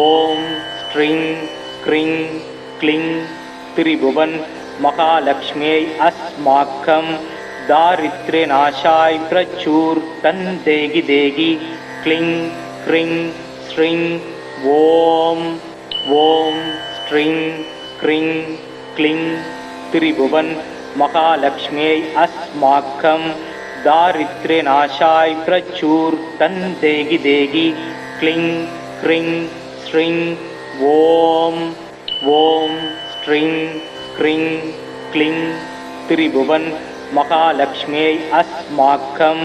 ॐ स्ट्रिं क्रिं क्लिं त्रिभुवन महालक्ष्म्यै अस्माकं दारिद्र्यनाशाय प्रचूर्तं देहि देहि क्लिं क्रिं श्रीं ॐ ॐ स्ट्रिं क्रिं क्लिं त्रिभुवन महालक्ष्म्यै अस्माकं दारिद्र्यनाशाय प्रचूर्तं देहि देहि क्लिं क्रिं श्रीं ॐ ॐ स्ट्रिं क्रिं क्लिं त्रिभुवन महालक्ष्म्यै अस्माकं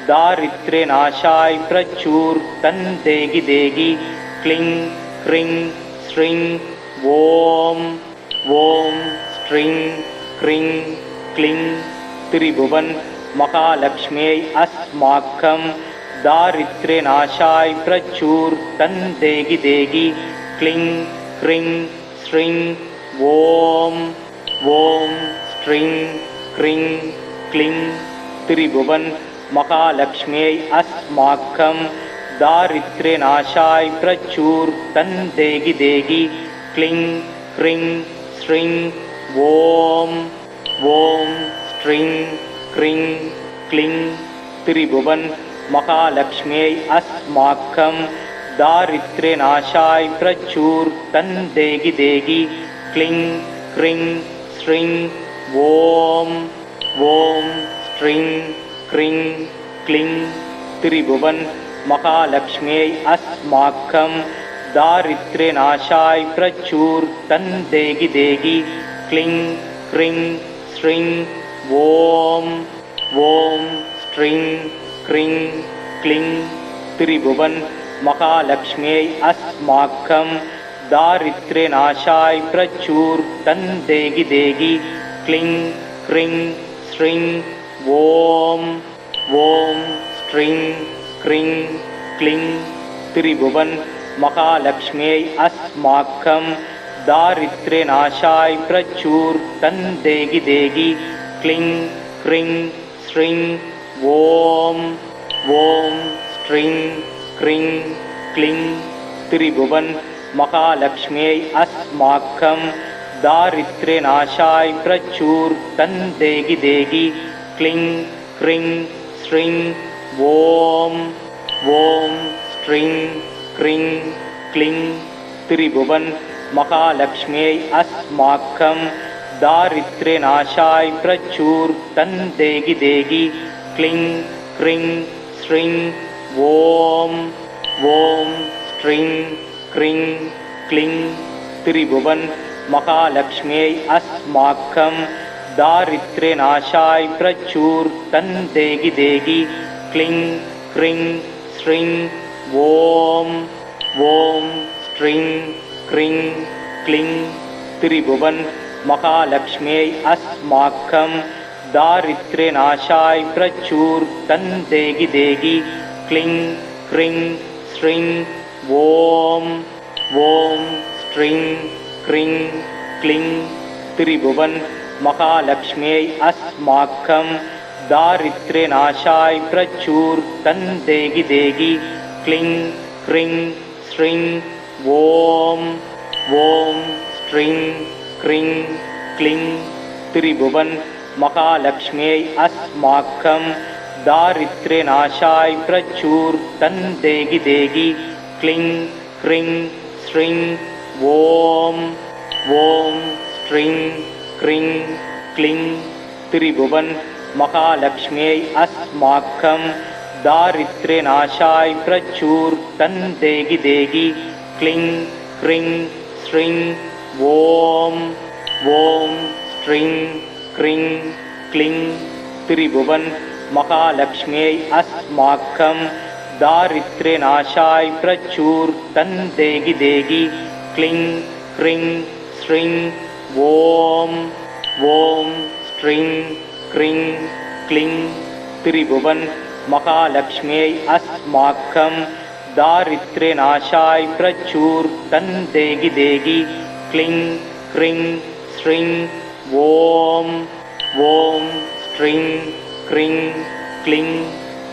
दारिद्र्यनाशाय प्रचूर्तं देहि देहि क्लिं क्रिं श्रीं ॐ ॐ स्ट्रिं क्रिं क्लिं त्रिभुवन महालक्ष्म्यै अस्माकं दारिद्र्यनाशाय प्रचूर्तं देहि देहि क्लिं क्रिं श्रीं ॐ ॐ स्ट्रिं क्रिं क्लिं त्रिभुवन महालक्ष्म्यै अस्माकं दारिद्र्यनाशाय प्रचूर्तं देहि देहि क्लिं क्रिं श्रीं ॐ ॐ स्ट्रिं क्रिं क्लिं त्रिभुवन महालक्ष्म्यै अस्माकं दारिद्र्यनाशाय प्रचूर्तं देहि देहि क्लिं क्रिं श्रीं ॐ ॐ स्ट्रिं क्रिं क्लिं त्रिभुवन महालक्ष्म्यै अस्माकं दारिद्र्यनाशाय प्रचूर्तं देहि देहि क्लिं क्रिं श्रीं ॐ ॐ स्ट्रिं क्रिं क्लिं त्रिभुवन महालक्ष्म्यै अस्माकं दारिद्र्यनाशाय प्रचूर्तं देहि देहि क्लिं क्रिं श्रीं ॐ ॐ स्ट्रिं क्रिं क्लिं त्रिभुवन महालक्ष्म्यै अस्माकं दारिद्र्यनाशाय प्रचूर्तं देहि देहि क्लिं क्रिं श्रीं ॐ ॐ स्ट्रिं क्रिं क्लिं त्रिभुवन महालक्ष्म्यै अस्माकं दारिद्र्य नाशाय प्रचुर तन देगी देगी cling क्रिंग श्रिंग Om Om string क्रिंग cling त्रिभुवन महालक्ष्म्यै अस्माकं दारिद्र्य नाशाय प्रचुर तन देगी देगी cling क्रिंग श्रिंग Om Om string क्रिंग cling त्रिभुवन महालक्ष्म्यै अस्माकं दारिद्र्य नाशाय प्रचुर तन देगी देगी cling क्रिंग श्रिंग Om Om string क्रिंग cling त्रिभुवन महालक्ष्म्यै अस्माकं दारिद्र्य नाशाय प्रचुर तन देगी देगी cling क्रिंग श्रिंग Om Om string क्रिंग cling त्रिभुवन महालक्ष्म्यै अस्माकं दारिद्र्य नाशाय प्रचुर तन देगी देगी cling क्रिंग श्रिंग Om Om string क्रिंग cling त्रिभुवन महालक्ष्म्यै अस्माकं दारिद्र्य नाशाय प्रचुर तन देगी देगी cling क्रिंग श्रिंग Om Om string क्रिंग cling त्रिभुवन महालक्ष्म्यै अस्माकं दारिद्र्य नाशाय प्रचुर तन देगी देगी cling क्रिंग श्रिंग Om Om string क्रिंग cling त्रिभुवन महालक्ष्म्यै अस्माकं दारिद्र्य नाशाय प्रचुर तन देगी देगी cling क्रिंग श्रिंग Om Om string क्रिंग cling त्रिभुवन महालक्ष्म्यै अस्माकं दारिद्र्य नाशाय प्रचुर तन देगी देगी cling क्रिंग श्रिंग Om Om string क्रिंग cling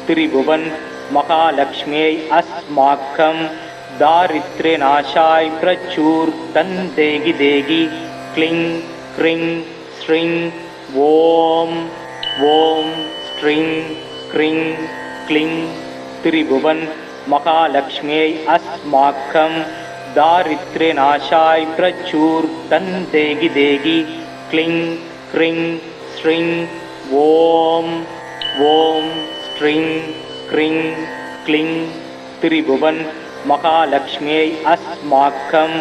त्रिभुवन महालक्ष्म्यै अस्माकं दारिद्र्य नाशाय प्रचुर तन देगी देगी cling क्रिंग श्रिंग Om Om string क्रिंग cling त्रिभुवन महालक्ष्म्यै अस्माकं दारिद्र्य नाशाय प्रचुर तन देगी देगी cling क्रिंग श्रिंग Om Om string क्रिंग cling त्रिभुवन महालक्ष्म्यै अस्माकं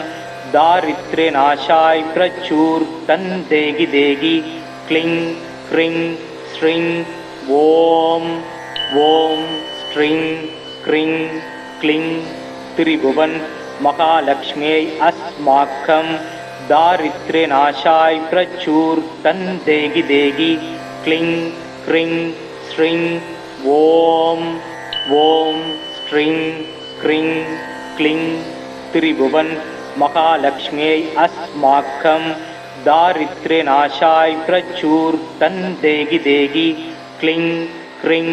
दारिद्र्य नाशाय प्रचुर तन देगी देगी cling क्रिंग श्रिंग Om Om string क्रिंग cling त्रिभुवन महालक्ष्म्यै अस्माकं दारिद्र्य नाशाय प्रचुर तन देगी देगी cling क्रिंग श्रिंग Om Om string क्रिंग cling त्रिभुवन महालक्ष्म्यै अस्माकं दारिद्र्य नाशाय प्रचुर तन देगी देगी cling क्रिंग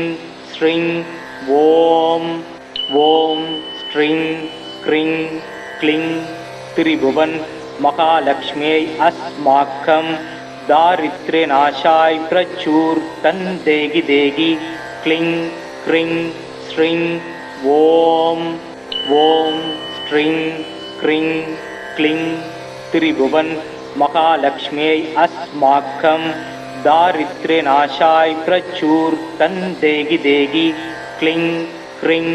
श्रिंग Om Om string क्रिंग cling त्रिभुवन महालक्ष्म्यै अस्माकं दारिद्र्य नाशाय प्रचुर तन देगी देगी cling क्रिंग श्रिंग Om Om string क्रिंग cling त्रिभुवन महालक्ष्म्यै अस्माकं दारिद्र्य नाशाय प्रचुर तन देगी देगी cling क्रिंग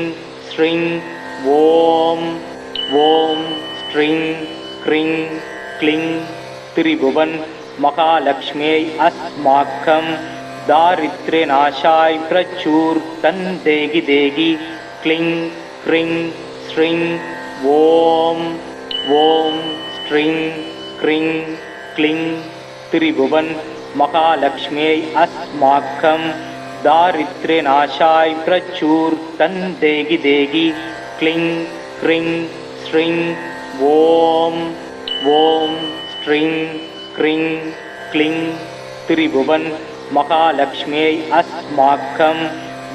श्रिंग Om Om string क्रिंग cling त्रिभुवन महालक्ष्म्यै अस्माकं दारिद्र्य नाशाय प्रचुर तन देगी देगी cling क्रिंग श्रिंग Om Om string क्रिंग cling त्रिभुवन महालक्ष्म्यै अस्माकं दारिद्र्य नाशाय प्रचुर तन देगी देगी cling क्रिंग श्रिंग Om Om string क्रिंग cling त्रिभुवन महालक्ष्म्यै अस्माकं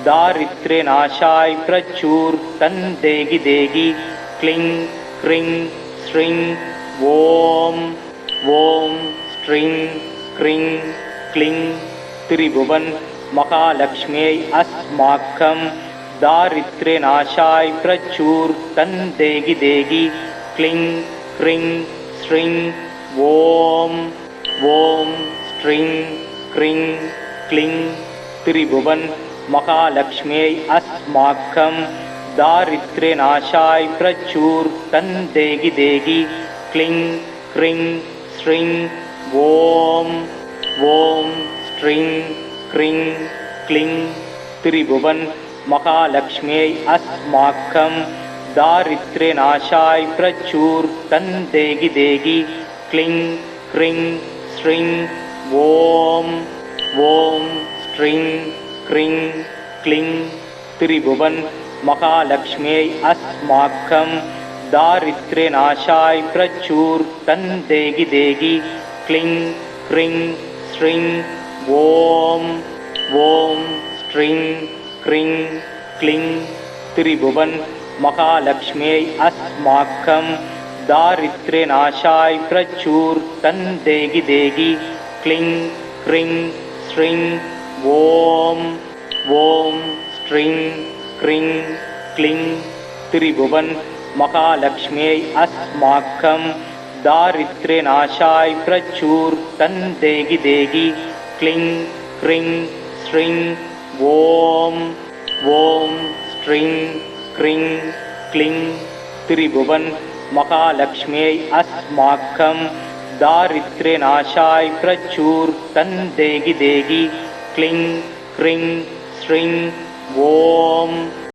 दारिद्र्य नाशाय प्रचुर तन देगी देगी क्लिंग क्रिंग श्रिंग ओम ஓம் ஸ்ரீங் க்ரீங் க்ளிங் திரிபுவன் மகாலட்சுமியை அஸ்மாக்கம் தாரித்ரே நாசாய் பிரச்சூர் தன் தேகி தேகி க்ளிங் க்ரிங் ஸ்ரீங் ஓம் ஓம் ஸ்ரீங் க்ரீங் க்ளிங் திரிபுவன் மகாலட்சுமியை அஸ்மாக்கம் தாரித்ரே நாசாய் பிரச்சூர் தன் தேகி தேகி க்ளிங் க்ரிங் ஸ்ரீங் ஓம் ஓம் ஸ்ரீங் க்ரீங் க்ளிங் திரிபுவன் மகாலட்சுமியை அஸ்மாக்கம் தாரித்ரே நாசாய் பிரச்சூர் தன் தேகி தேகி க்ளிங் க்ரிங் ஸ்ரீங் ஓம் ஓம் ஸ்ரீங் க்ரீங் க்ளிங் திரிபுவன் மகாலட்சுமியை அஸ்மாக்கம் தாரித்ரே நாசாய் பிரச்சூர் தன் தேகி தேகி க்ளிங் க்ரிங் ஸ்ரீங் ஓம் ஓம் ஸ்ரீங் க்ரீங் க்ளிங் திரிபுவன் மகாலட்சுமியை அஸ்மாக்கம் தாரித்ரே நாசாய் பிரச்சூர் தன் தேகி தேகி க்ளிங் க்ரிங் ஸ்ரீங் ஓம் ஓம் ஸ்ரீங் க்ரீங் க்ளிங் திரிபுவன் மகாலட்சுமியை அஸ்மாக்கம் தாரித்ரே நாசாய் பிரச்சூர் தன் தேகி தேகி க்ளிங் க்ரிங் ஸ்ரீங் ஓம் ஓம் ஸ்ரீங் க்ரீங் க்ளிங் திரிபுவன் மகாலட்சுமியை அஸ்மாக்கம் தாரித்ரே நாசாய் பிரச்சூர் தன் தேகி தேகி க்ளிங் க்ரிங் ஸ்ரீங் ஓம்